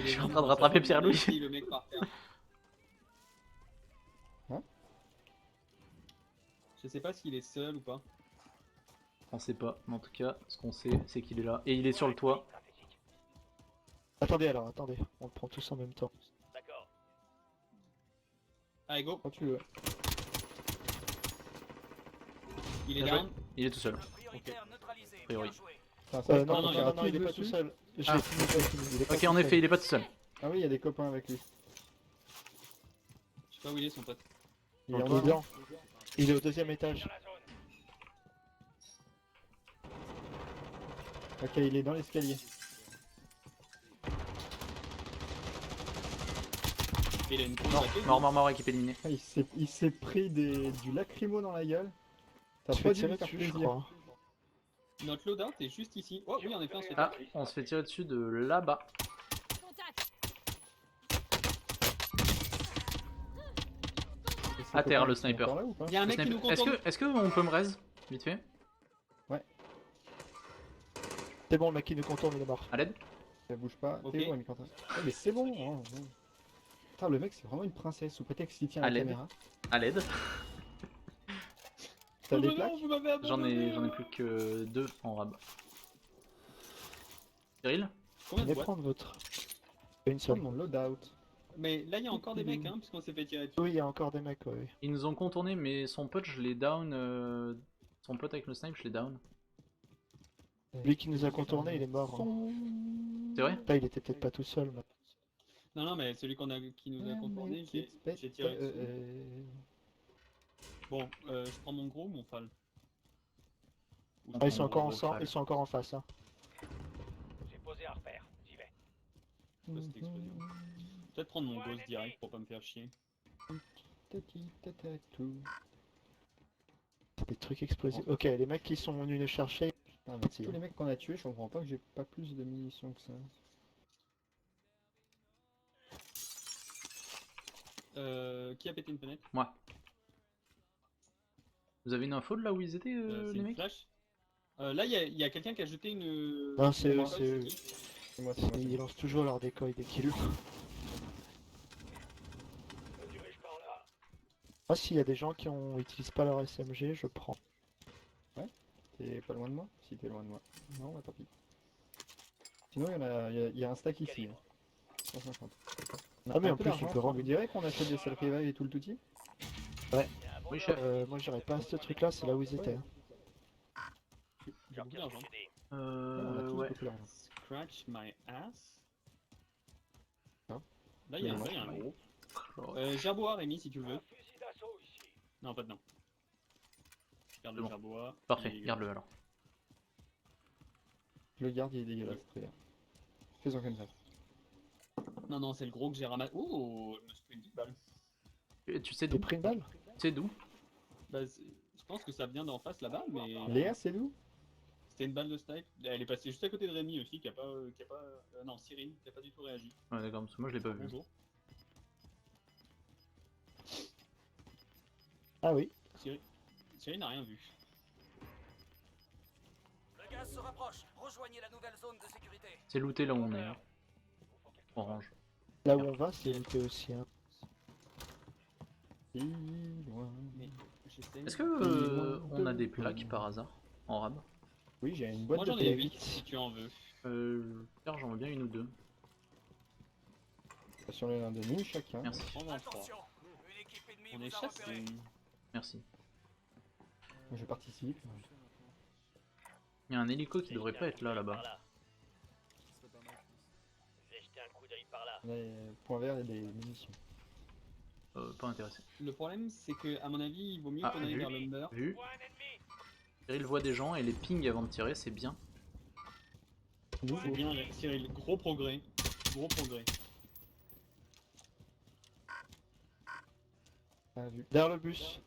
suis en train de rattraper Pierre-Louis. Le mec par terre. Hein? Je sais pas s'il est seul ou pas. On sait pas, mais en tout cas, ce qu'on sait, c'est qu'il est là. Et il est sur le toit. Attendez alors, attendez. On le prend tous en même temps. Allez go. Quand tu veux. Il est Bien joué. down. Il est tout seul. Prioritaire neutralisé. priori. Bien joué. Enfin, ça, Non, quand non, on non, a non, tous il est pas dessus. tout seul. Je Ah. l'ai fini, je l'ai fini. Il est pas Ok, tout en seul. effet, il est pas tout seul. Ah oui, il y a des copains avec lui. Je sais pas où il est son pote. Il est Il en est bas. dedans. Il est au deuxième étage. Ok, il est dans l'escalier. Il a une grosse Mort, baquette. mort, mort, mort, équipe éliminée. Ah, il s'est pris du lacrymo dans la gueule. T'as Tu pas fais dû tirer lui faire dessus, je plaisir. crois. Notre loadout est juste ici. Oh oui, en effet, on se fait Ah, taper. on se fait tirer dessus de là-bas. Contact. Et ses À terre, copains, le ils sont sniper. encore là ou pas? Il y a un mec qui nous Est-ce contourne. que on peut me raise vite fait? C'est bon, le mec qui nous contourne, il est mort. À l'aide? Ça bouge pas. Ok. T'es où, Quentin? Ah, mais c'est bon. Hein, bon. Putain, le mec, c'est vraiment une princesse. Sous prétexte qu'il tient À la l'aide. caméra. À l'aide. T'as des Oh plaques? non, vous m'avez J'en abandonné. ai plus que 2 en rab. Cyril? Combien de Venez boîtes? prendre votre. Une Sur seule. mon loadout. Mais là, il y a encore des mecs, hein, puisqu'on s'est fait tirer dessus. Oui, il y a encore des mecs, oui. Ils nous ont contourné, mais son pote, je l'ai down. Son pote avec le snipe, je l'ai down. Lui qui nous a contourné, il est mort. hein. C'est vrai? Là, il était peut-être pas tout seul. Mais... Non, non, mais celui qui nous a contourné, j'ai tiré dessus. Bon, je prends mon gros, mon fal. Ou je Ah, prends ils sont mon encore gros ensemble, fal. ils sont encore en face. Hein. J'ai posé à refaire. J'y vais. C'est quoi cette explosion? Peut-être prendre mon ghost direct pour pas me faire chier. Tati, tatatou. Des trucs explosifs. Ok, les mecs qui sont venus nous chercher. Putain, avec Si, tous hein. les mecs qu'on a tués, je comprends pas que j'ai pas plus de munitions que ça. Qui a pété une fenêtre? Moi. Vous avez une info de là où ils étaient, C'est les une mecs? flash. Là, il y a quelqu'un qui a jeté une. Non, c'est eux, une c'est eux. qui C'est moi, c'est moi. Ils lancent toujours leur décoil dès qu'ils l'ouvrent. Moi, s'il y a des gens qui utilisent pas leur SMG, je prends. T'es pas loin de moi? Si, t'es loin de moi. Non, bah tant pis. Sinon, il y a un stack ici. Hein. 150. On a Ah, mais un en peu plus, d'argent. on peut rendre. Vous direz qu'on achète des self revive et tout le touti? Ouais. Oui, chef. Moi j'irais pas à ce truc là, c'est là où ils étaient. J'ai beaucoup d'argent. On a tous Ouais. beaucoup d'argent. Scratch my ass. Non. Là, il y a un gros. Gerbois, Rémi, si tu le veux. Non, pas de non. Garde C'est le bon. gerbois. Parfait, il est- garde-le alors. Le garde il est dégueulasse, très bien. Faisons comme ça. Non, non, c'est le gros que j'ai ramassé. Oh, je me suis pris une petite balle. Et tu sais T'es d'où? pris une balle? Tu sais d'où? Bah, je pense que ça vient d'en face là-bas, mais. Léa, c'est nous? C'était une balle de snipe. Elle est passée juste à côté de Rémi aussi, qui a pas. Non, Cyril, qui a pas du tout réagi. Ouais, d'accord, parce que moi je l'ai pas vu. Bonjour. Ah oui. Cyril n'a rien vu. Le gaz se rapproche. Rejoignez la nouvelle zone de sécurité. C'est looté là où on est. Hein. Orange. Là où on va, c'est looté aussi. Hein. Si loin. Mais j'essaye. Est-ce que on a des plaques par hasard en rab? Oui, j'ai une boîte Moi de j'en ai plaques. 8 si tu en veux. Car j'en veux bien une ou deux. Sur l'un de nous chacun. Merci. Prends en 3. Attention, une équipe ennemie On vous est a chassé. repéré. Merci. Je participe. Il y a un hélico qui devrait pas être là là-bas. Point vert et des munitions. Pas intéressé. Le problème c'est que à mon avis il vaut mieux Ah, qu'on aille vu. vers le mur. Vu. Cyril voit des gens et les ping avant de tirer, c'est bien. C'est bien Cyril, gros progrès. Gros progrès. Ah, vu. Derrière le bus.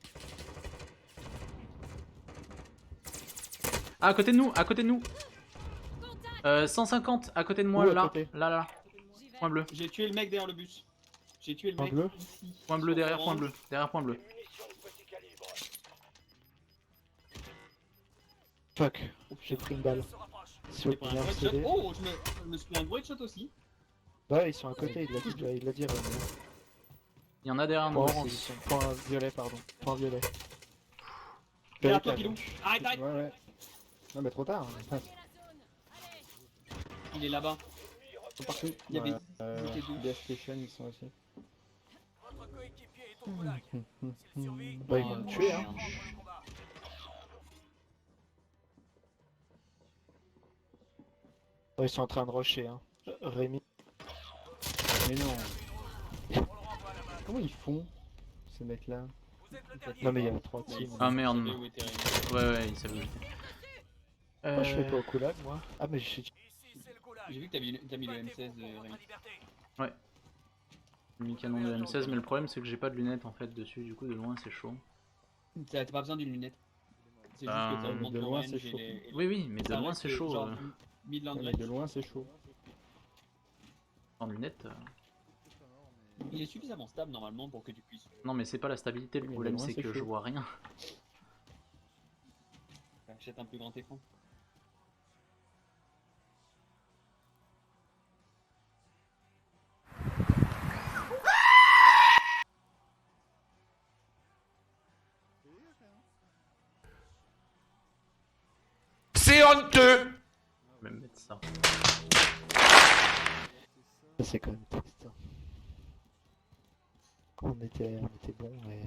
Ah, à côté de nous, à côté de nous. Contact. 150 à côté de moi, Où à là, côté là. J'y vais. Point bleu. J'ai tué le mec derrière le bus. J'ai tué le Point mec bleu ici. Point bleu sur derrière, orange. point bleu. Derrière point bleu. Fuck. J'ai pris une balle. Se rapproche. Sur J'ai le pris un premier gros shot. CD. Oh, je me suis pris un gros shot aussi. Ouais, ils sont à côté, il l'a dit. Il y en a derrière nous Point orange, aussi. ils sont point violet, pardon. Point violet. Derrière toi, Pilou. Arrête, arrête. Ouais, ouais. Non, mais trop tard. Enfin, Rejoignez la zone. Allez. Il est là-bas. ils sont partout. Il y avait- Euh, il était deux. Gas Station, ils sont aussi. Votre coéquipier est au goulag. S'il survit, Bah, ils vont me tuer, hein. reprendre le combat. Ouais, ils sont en train de rusher, hein. Rémi. Mais non, On le renvoie là-bas. comment ils font, ces mecs-là? Vous êtes le dernier. Non, mais il y a 3 teams. Ah merde. Savez où était Rémi. Ouais, il savait où j'étais. Moi, je fais pas au coulag, moi. Ah, mais j'ai. Ici, c'est le goulag. J'ai vu que t'as mis le Battez-vous M16 pour votre Rémi. liberté. J'ai mis canon de M16, mais le problème c'est que j'ai pas de lunettes en fait dessus, du coup de loin c'est chaud. T'as pas besoin d'une lunette. C'est juste Bah, que ça augmente de le loin, range c'est chaud. et Oui, oui, mais de ça loin reste c'est chaud. genre Midland Ouais, mais Range. de loin, c'est chaud. En lunettes. Il est suffisamment stable normalement pour que tu puisses. Non, mais c'est pas la stabilité, le Oui, mais problème de loin, c'est c'est que je chaud. vois rien. Achète un plus grand écran. C'est honteux! Je vais même mettre ça. Ça, c'est quand même triste. hein. On était bon, et.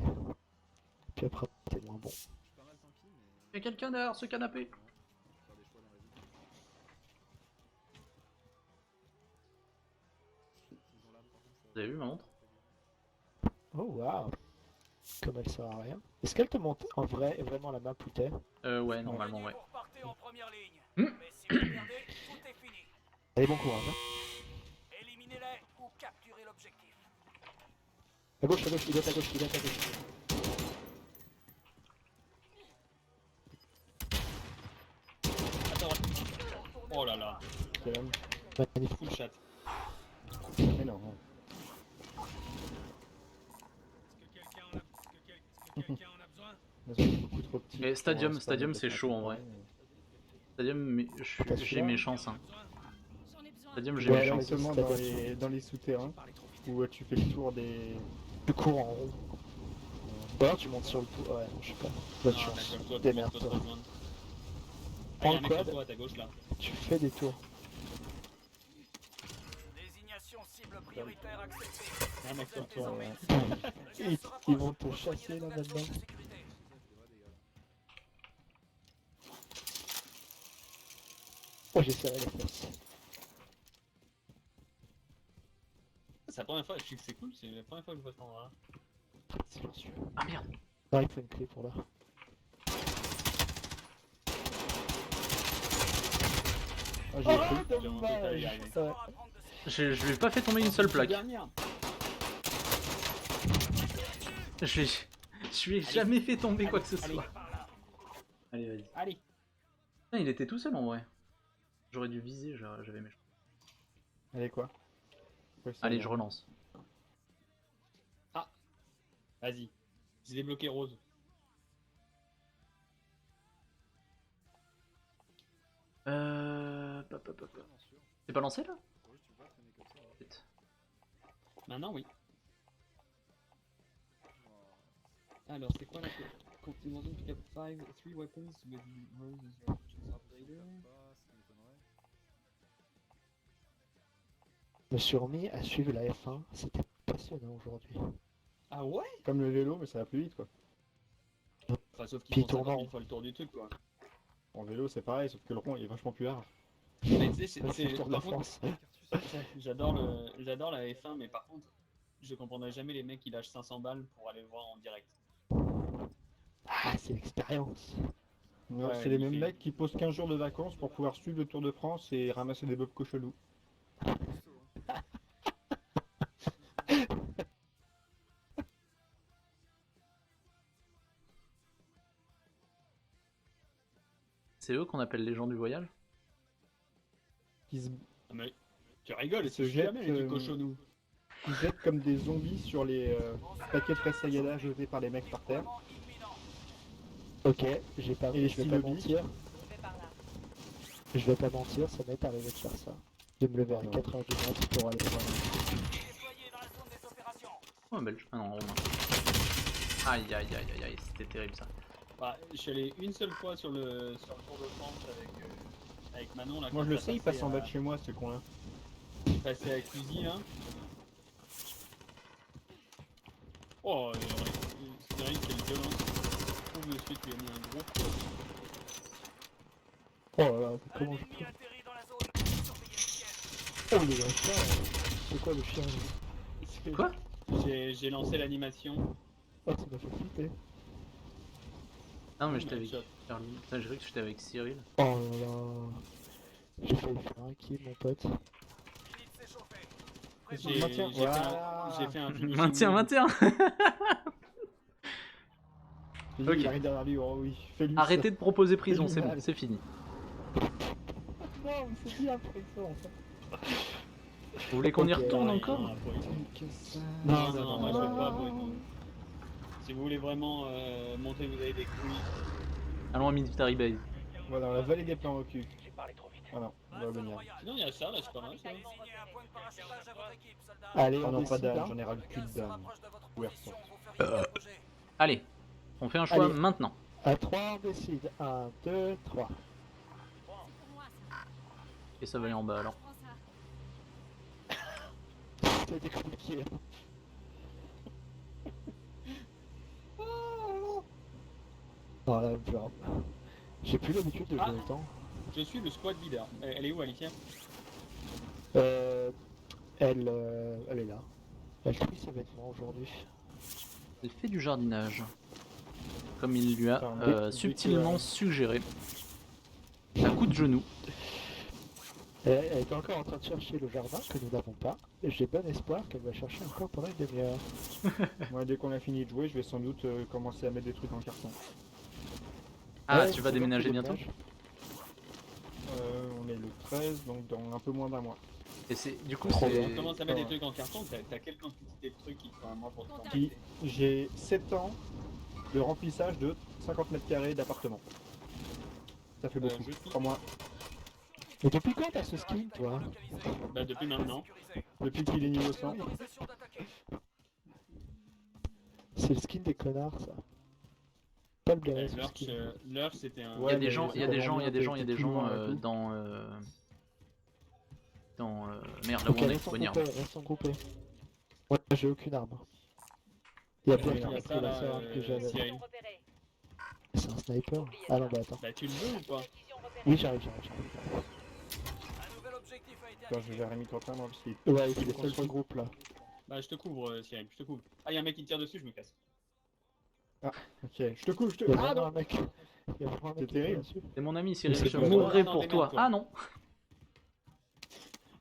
Puis après, on était moins bon. Je suis pas mal tanky, mais. Y'a quelqu'un derrière ce canapé. Faire des choix dans la vie. Ils ont l'âme, par contre, ça- Vous avez vu ma montre? Oh, waouh! Comme elle sert à rien. Est-ce qu'elle te monte en vrai, vraiment la map où t'es? Ouais, normalement, ouais. Vous repartez en première ligne. Hmm. Mais si vous perdez, tout est fini. Allez, bon courage. Hein. Éliminez-les ou capturez l'objectif. À gauche, il est à gauche, il est à gauche. Attends. Oh là là. C'est l'homme. Magnifique. Full chat. Mais non. Est-ce que quelqu'un en a besoin? Ils sont beaucoup trop petits. Et Stadium, pour un Stadium, stade c'est chaud, en vrai. Stadium, mais j'ai mes chances. Hein. J'en ai besoin. Stadium, j'ai Ouais, mes alors, chances. Justement dans les souterrains où tu fais le tour des. Tu cours en rond. Ou alors tu montes sur le toit. Ouais, non, je sais pas. Bonne chance. Démerde-toi. Prends le quad. quad. À ta gauche là. Tu fais des tours. Désignation Cible prioritaire acceptée. Ah, mec, Vous êtes toi, désormais Ils ils vont te chasser là maintenant. sécurité. Oh, j'ai serré les fesses. C'est la première fois, je sais que c'est cool, c'est la première fois que je vois ça en vrai. Silencieux. Ah merde. Non, il faut une clé pour là. Ah, j'ai cru. Dommage. Ouais. Je lui ai pas fait tomber une seule plaque. Dernière. Je lui ai jamais fait tomber quoi que ce allez. soit. Allez, vas-y. Allez. Putain, il était tout seul en vrai. J'aurais dû viser, j'avais mes chances. Allez, quoi? Ouais, ça Allez, va. je relance. Vas-y. J'ai débloqué Rose. C'est pas lancé là? Peut-être. Maintenant, oui. Alors, c'est quoi la combinaison pick up 3 weapons with Rose as your operator? Je me suis remis à suivre la F1, c'était passionnant aujourd'hui. Ah ouais? Comme le vélo, mais ça va plus vite, quoi. Enfin, sauf Puis qu'ils font 50 tournant. 000 fois le tour du truc, quoi. En vélo, c'est pareil, sauf que le rond il est vachement plus large. Mais tu sais, C'est le Tour de par contre, France. j'adore la F1, mais par contre, je comprendrais jamais les mecs qui lâchent 500 balles pour aller le voir en direct. Ah, c'est l'expérience. Ouais, Ouais, c'est les il mêmes fait- mecs qui posent 15 jours de vacances pour pouvoir suivre le Tour de France et ramasser des bobs cochelous. C'est eux qu'on appelle les gens du voyage? Qui se, Ah, mais tu rigoles, Ils c'est se jettent, jamais les cochonous. qui jettent comme des zombies sur les paquets de fraises Sagada jetés par les mecs par terre. Ok, j'ai pas, Et les je vais pas stylos mentir. Je vais pas mentir, ça m'est arrivé de faire ça. De me lever à 4h du mat pour aller voir. Déployé dans la zone des opérations. Oh, un belge. Ah non, romain. Aïe aïe aïe aïe aïe, c'était terrible ça. Bah, je suis allé une seule fois sur le Tour de France avec Manon. Là, Moi quand je le ça sais, il passait passe en à- bas de chez moi ce con là. Passé à Cluzy là. Oh, c'est vrai quelle violence. Je trouve de suite lui a mis un gros coup. Oh là là, Un comment je ennemi peux. atterri dans la zone. Surveillez le ciel. Oh le chien, c'est quoi le chien lui? Quoi? J'ai lancé l'animation. Oh, ça m'a fait flipper. Ah non, mais j'étais Ouais, avec shot. Charlie. Putain, j'ai cru que j'étais avec Cyril. Oh là là. J'ai failli faire un kill, mon pote. Finit de s'échauffer. J'ai Maintiens, j'ai fait voilà. j'ai fait un finishing Maintiens, move. maintiens. Il Ok. arrive derrière lui, oh oui, fais-lui Arrêtez de proposer prison, c'est bon, Génial. c'est fini. Non, mais c'est bien après ça en fait. Vous voulez qu'on y Ok. retourne Non, encore? non, pour une- Non, non, moi je veux pas pour une- Si vous voulez vraiment montrer que vous avez des couilles, Allons à Military Base. ça. Voilà, dans la vallée des plans au cul. Voilà, on va venir. sinon il y a ça là, c'est pas mal ça. Désignez un point de parachutage à votre équipe, soldats. Allez, Oh on non, pas décide, d'âme, hein. j'en ai ras le cul Gaz de se dame. rapproche de votre Ouais, position, vous feriez un projet. Allez, on fait un choix Allez. maintenant. À 3, on décide. 1, 2, 3. C'est pour moi ça. Et ça va aller en bas alors. Je prends ça. C'était compliqué. Oh la merde. J'ai plus l'habitude de jouer Ah. autant. Je suis le squad leader. Elle est où Alicia? Elle est là. Elle trie ses vêtements aujourd'hui. Elle fait du jardinage. Comme il lui a Enfin, subtilement suggéré. À coup de genou. Elle est encore en train de chercher le jardin que nous n'avons pas. Et j'ai bon espoir qu'elle va chercher encore pendant une demi-heure. Moi, dès qu'on a fini de jouer, je vais sans doute commencer à mettre des trucs en carton. Ah, Ouais, tu vas c'est déménager bon, tu bientôt? déménages. On est le 13, donc dans un peu moins d'un mois. Et c'est du coup Trop c'est. bien. On commence à mettre Ouais. des trucs en carton, t'as quelle quantité de trucs qui te font un mois pour te Contact. former? J'ai 7 ans de remplissage de 50 mètres carrés d'appartement. Ça fait beaucoup. je suis- 3 mois. Mais depuis quand t'as ce skin, toi? Bah depuis maintenant. Depuis qu'il est niveau 100. Autorisation d'attaquer. C'est le skin des connards, ça. Pas le blaireau, ce skin. L'heure c'était un... Il y a Ouais, des mais gens, c'est il y a des vraiment gens, il y a bien, des gens, il y a t'es des tout gens loin et tout. Dans merde, là où Ok, on est, restons bonne arme. groupés, restons groupés. Ouais, j'ai aucune arme. Il y a bien Il y qui a a ça pris la là, seule arme que j'avais. Cyril. C'est un sniper. Ah non, bah attends. Bah tu le veux ou pas? Oui, j'arrive. Un nouvel objectif a été Attends, je indiqué. vais Rémi Quentin, moi, parce qu'il Ouais, il il est faut qu'on seul soit qui- groupe là. Bah je te couvre Cyril, je te couvre. Ah y'a un mec qui me tire dessus, je me casse. Ok, je te coupe, je te... Il y a Ah vraiment non. un mec. Il y a vraiment un C'est mec qui tire terrible. dessus. C'est mon ami Cyril, c'est je pas mourrai vrai. pour Non, toi. démerde-toi. Ah non.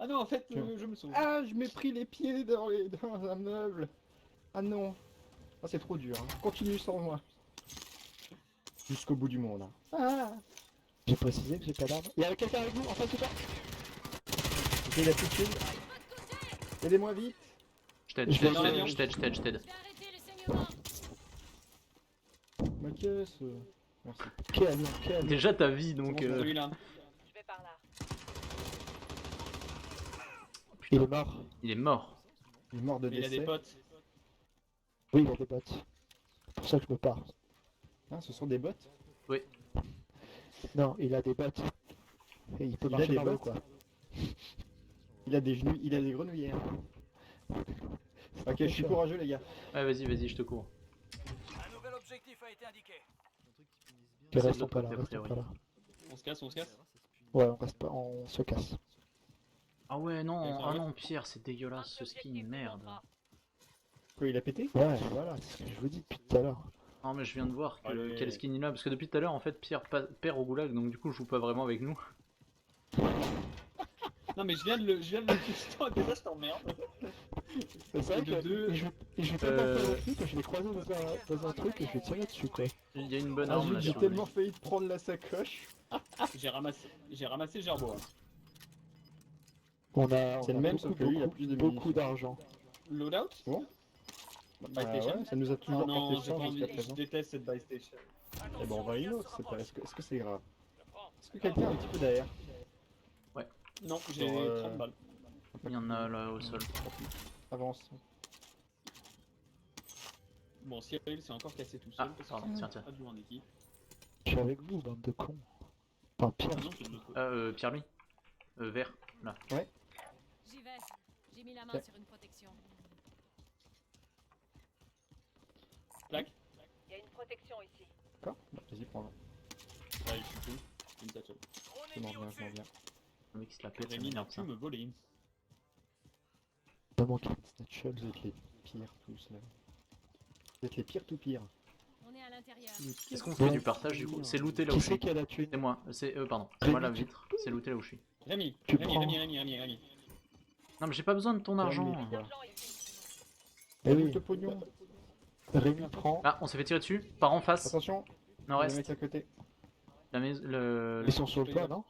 Ah non en fait Tiens. je me sauve. Ah, je m'ai pris les pieds dans un meuble. Ah non. Ah, c'est trop dur. Hein. Continue sans moi. Jusqu'au bout du monde. Hein. Ah. J'ai précisé que j'ai pas d'arme. Il y a quelqu'un avec vous en face de toi. Ok, il a plus de shield. Aidez-moi vite. Je t'aide. Je vais- Je vais arrêter le saignement. Ma caisse. Merci. Quel Déjà ta vie donc. C'est bon, Celui-là. Je vais par là. Il est mort. Il est mort. Il est mort de Mais il a des décès. potes. Oui, il a des bots. C'est pour ça que je me pars. Ah, ce sont des bots. Non, il a des bots. Et il peut Il a marcher des dans l'eau bots. quoi. Il a des genoux, il a des grenouillères. Ok, je suis courageux les gars. Ouais, vas-y, je te cours. Un nouvel objectif a été indiqué. Mais C'est de restons l'autre pas là, côté, a restons pas priori. là. On se casse, on se casse. Ouais, on reste pas, on se casse. Ah ouais, non, Et ça ah va non, Pierre, c'est dégueulasse ce skin, merde. Quoi, il a pété? Ouais, voilà, c'est ce que je vous dis depuis tout à l'heure. Non, mais je viens de voir que Allez. quel skin il a, parce que depuis tout à l'heure, en fait, Pierre perd au goulag, donc du coup, je joue pas vraiment avec nous. Non mais je viens de le putain déjà je t'emmerde. C'est ça Et de deux- je vais pas penser non plus que je l'ai croisé dans un truc et je vais tirer dessus quoi. Il y a une bonne Ah, arme là j'ai sur tellement failli te prendre la sacoche. J'ai ramassé le gerbeau. Hein. On a C'est le même, sauf que lui, il a plus de beaucoup munitions. d'argent. Loadout? Bon. Buy Bah station? ouais, ça nous a Oh toujours non, porté j'ai pas chance envie, jusqu'à je présent. déteste cette buy station. Eh ben on va une autre, c'est pas... Est-ce que c'est grave? Est-ce que quelqu'un a un petit peu d'air? Non, j'ai Genre, 30 balles. Il y en a là au sol. Avance. Bon, Cyril s'est encore cassé tout Ah, seul parce pardon, que tiens. pas de jouer en équipe. Je suis avec vous, bande de cons. Enfin, pire. Ah non, c'est de l'autre côté. Pierre lui vert, là. J'y vais. J'ai mis la main Ok. sur une protection. Clac. Il y a une protection ici. D'accord? Bah, vas-y, prends-le. Ouais, je suis cool. Une satchel. Drone Je m'en ennemi viens, je m'en au-dessus. viens. Le mec il se la pète, ça Rémi n'a m'énerve pu ça. me voler. Pas manqué de snatch-up. Vous êtes les pires tous là. Vous êtes les pires tout pires. On est à l'intérieur. Est-ce qu'on fait du partage du coup? C'est looté là où Qui je c'est suis. qui a la thune? C'est moi, c'est pardon, c'est moi la Rémi, tu- vitre. C'est looté là où je suis. Rémi, Tu Rémi, prends. Rémi. Non mais j'ai pas besoin de ton argent. mais quoi. L'argent ici. Eh oui, Le pognon. Rémi prend. Ah, on s'est fait tirer dessus, par en face, Attention, il y a des nord-est. mecs à côté. La maison, le... Ils sont sur le toit, non?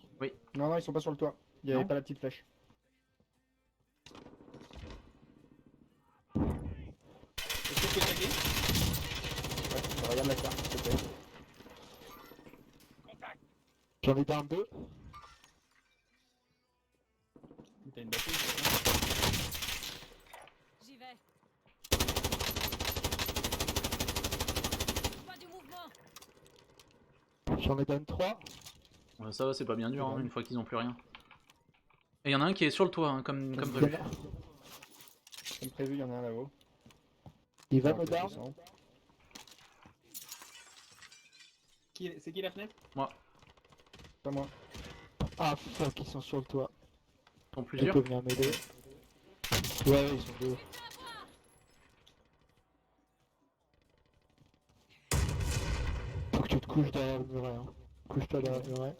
Non, non, ils sont pas sur le toit. Il y avait Non. pas la petite flèche. Est-ce que je peux taguer? Ouais, regarde la carte, s'il te plaît. J'en ai d'armes 2. T'as une batterie? J'y vais. Pas du mouvement. J'en ai donne 3. Ouais, ça va, c'est pas bien dur hein, Ouais. une fois qu'ils ont plus rien. Et il y en a un qui est sur le toit, hein, comme prévu. Comme prévu, il y en a un là-haut. Il va Alors, me que down. je sens. C'est qui la fenêtre? Pas moi. Ah fuck, ils sont sur le toit. Ils sont Tu plusieurs. peux venir m'aider. Ouais, ils sont deux. Faut que tu te couches derrière le muret. Hein. Couche-toi derrière le muret.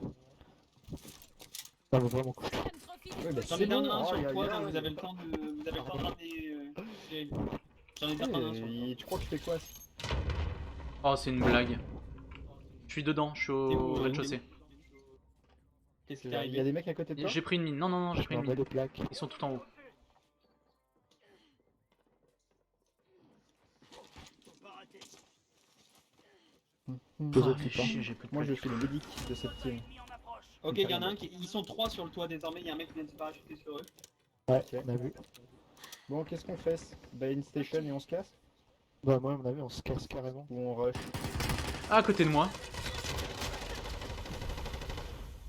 Non mais vraiment couche-toi. Ça me profite. Ouais, bah, J'en c'est ai down bon, un sur aïe, le aïe, toit, aïe. donc vous avez le temps de ramener. J'en ai down un sur le toit. Tu crois que je fais quoi? Oh, c'est une blague. Je suis dedans, je suis T'es au où, rez-de-chaussée. Qu'est-ce qui Il est y a arrivé? des mecs à côté de toi? J'ai pris une mine. Non, non, non, j'ai Je pris m'en une mets mine. des plaques. Ils sont tout en haut. Deux Ah, autres fais qui partent. chier, j'ai plus de Moi je plaques. suis le médic de cette team. Ennemi en approche. Ok, il y en a un qui. Ils sont 3 sur le toit désormais, il y a un mec qui vient de se parachuter sur eux. Ouais, Ok. on a vu. Bon, qu'est-ce qu'on fait? Buy une station et on se casse? Bah moi à mon avis on se casse carrément. Ou on rush? Ah, à côté de moi.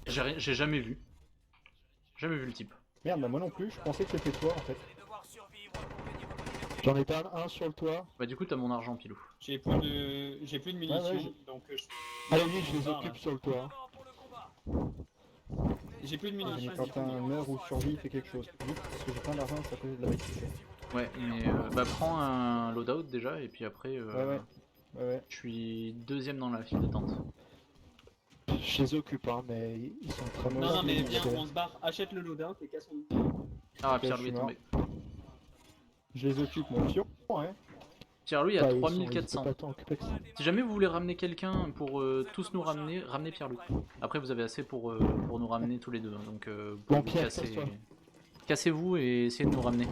J'ai jamais vu. Jamais vu le type. Merde, bah moi non plus, je pensais que c'était toi en fait. Vous allez devoir survivre pour gagner votre liberté. J'en ai pas un sur le toit. Bah du coup t'as mon argent Pilou. J'ai plus de munitions, ouais, donc Allez, oui, je les Là. occupe sur le toit. Avant pour le combat. j'ai plus de Mais munitions. quand un meurt ou survit, fait quelque chose. Vite, parce que j'ai plein d'argent, ça peut de la bête. Ouais mais bah prends un loadout déjà et puis après Ouais. je suis deuxième dans la file d'attente. Je les occupe, hein, mais ils sont très mauvais. Non, mais viens, donc, on se barre, achète le loadout et cassons-nous. Ah Ok, Pierre-Louis je est suis tombé. Je les occupe, mon pion, ouais. Pierre-Louis a bah, ils 3400. étaient pas tant occupés que ça. Si jamais vous voulez ramener quelqu'un pour tous nous ramener, ramenez Pierre-Louis. Après vous avez assez pour nous ramener tous les deux. hein, donc vous pouvez Bon, vous Pierre, casser. casse-toi. Cassez-vous et essayez de nous ramener.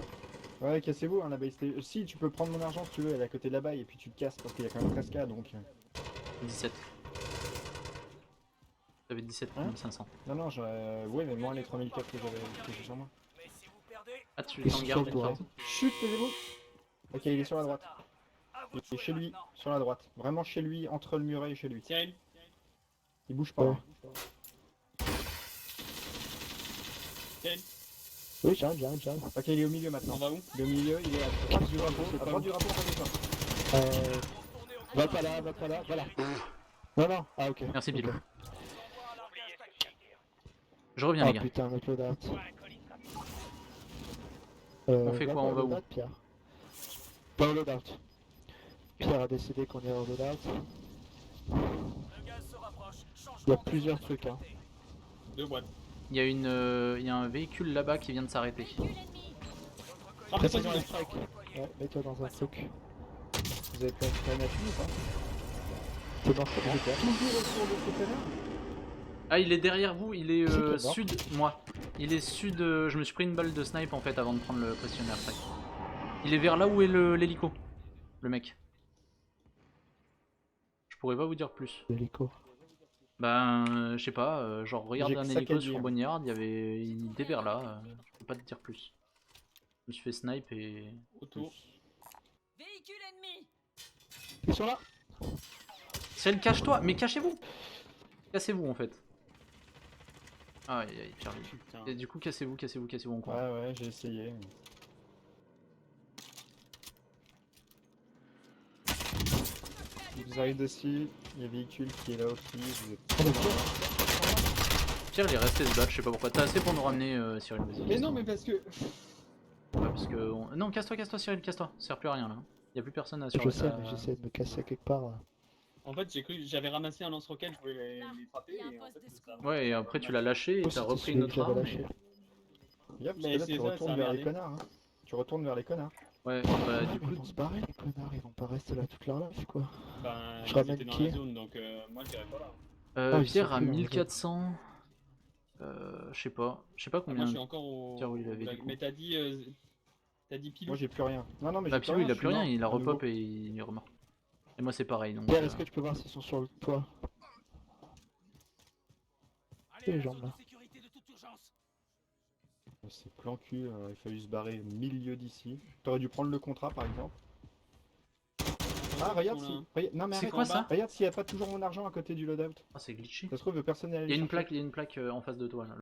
Ouais, cassez-vous, hein, la base station. Si, tu peux prendre mon argent si tu veux, elle est à côté de là-bas, et puis tu te casses, parce qu'il y a quand même 13K, donc... 17. Vous avez 17 Hein 500. Non, ouais, mais moins les 3004 que j'ai sur moi. Mais si vous perdez, Ah tu Ils t'en sont gardes sur une le toit. phrase. Chut, taisez-vous. Ok, il est sur la droite. à vous Il de est jouer chez lui, maintenant. sur la droite. Vraiment chez lui, entre le muret et chez lui. Cyril, Il bouge pas. Ouais. hein. Cyril, Oui, j'arrive. Ok, il est au milieu on maintenant. va où? Il est au milieu, il est à droite du drapeau. À droite du drapeau, en face de toi. Retournez au Va combat. pas là, voilà. Non, ah ok. Merci Pilou. Ok. Revoir leur gaz stratégique. Je reviens Ah les gars. putain, notre loadout. On fait quoi, on va où? loadout, Pierre. Pas au loadout. Pierre a décidé qu'on irait au loadout. Le gaz se rapproche. Il y a plusieurs trucs, hein. 2 boîtes. Il y a un véhicule là-bas qui vient de s'arrêter. Véhicule ennemi. Frappez Reste pas dans du les tout. trucs. Ouais, mets-toi dans un truc. Vous avez pas une appui ou pas? T'es mort comment? Toujours autour de ce terrain. Ah il est derrière vous, il est C'est qui est mort sud, moi. Il est sud, je me suis pris une balle de snipe en fait avant de prendre le pressionnaire. Il est vers là où est l'hélico, le mec. Je pourrais pas vous dire plus. L'hélico. Ben je sais pas, genre regarde J'ai un que ça qu'à hélico sur dire. Boneyard, il était vers là, je peux pas te dire plus. Je me suis fait snipe et... Autour. Véhicule ennemi. Ils sont là. Celle cache-toi, mais cachez-vous. Cassez-vous en fait. Aïe aïe Pierre-Louis. Putain. Et du coup cassez-vous on court. Ouais, j'ai essayé. Vous arrivez dessus, il y a un véhicule qui est là aussi. Vous êtes... Pierre il est resté se battre, je sais pas pourquoi. T'as assez pour nous ramener Cyril, vas-y. Mais casse-toi. non, mais parce que. Ouais, parce que... Non casse-toi Cyril, casse-toi. Ça sert plus à rien là. Y'a plus personne à sur Je sais, mais j'essaie de me casser quelque part. Là. En fait, j'avais ramassé un lance-roquette, je voulais Là, les frapper. il y a un Et en poste fait, de ça- secours. Ouais et après tu l'as lâché et Oh, t'as c'était repris celui une que autre j'avais arme. lâché. Yep, parce Mais que là c'est tu ça, retournes ça a vers les merdé. connards. Hein. Tu retournes vers les connards. Ouais, Ah, bah mais du coup... ils vont se barrer les connards, ils vont pas rester là toute leur life quoi. Ben, Je ils ramène étaient dans qui la zone, donc moi je dirais pas là. Ah, ils Pierre sont à plus dans la 1400... je sais pas Ah, moi combien... je suis encore au. Tiens, oui, il avait du coup. Mais t'as dit Pilou. Moi j'ai plus rien. Non, mais Bah j'ai Pilou il a je plus suis rien, mort, il a à nouveau. repop et il est remort. Et moi c'est pareil donc... Pierre, est-ce que tu peux voir s'ils sont sur le toit? Allez, les à la jambes, zone là. de sécurité de toute urgence. C'est plan cul, il a fallu se barrer au milieu d'ici. T'aurais dû prendre le contrat par exemple. Ah regarde Ils si... sont là. Non mais C'est arrête, quoi ça? Regarde s'il n'y a pas toujours mon argent à côté du loadout. Ah c'est glitché. Ça se trouve personne n'est allé Il y a chercher. une plaque en face de toi là.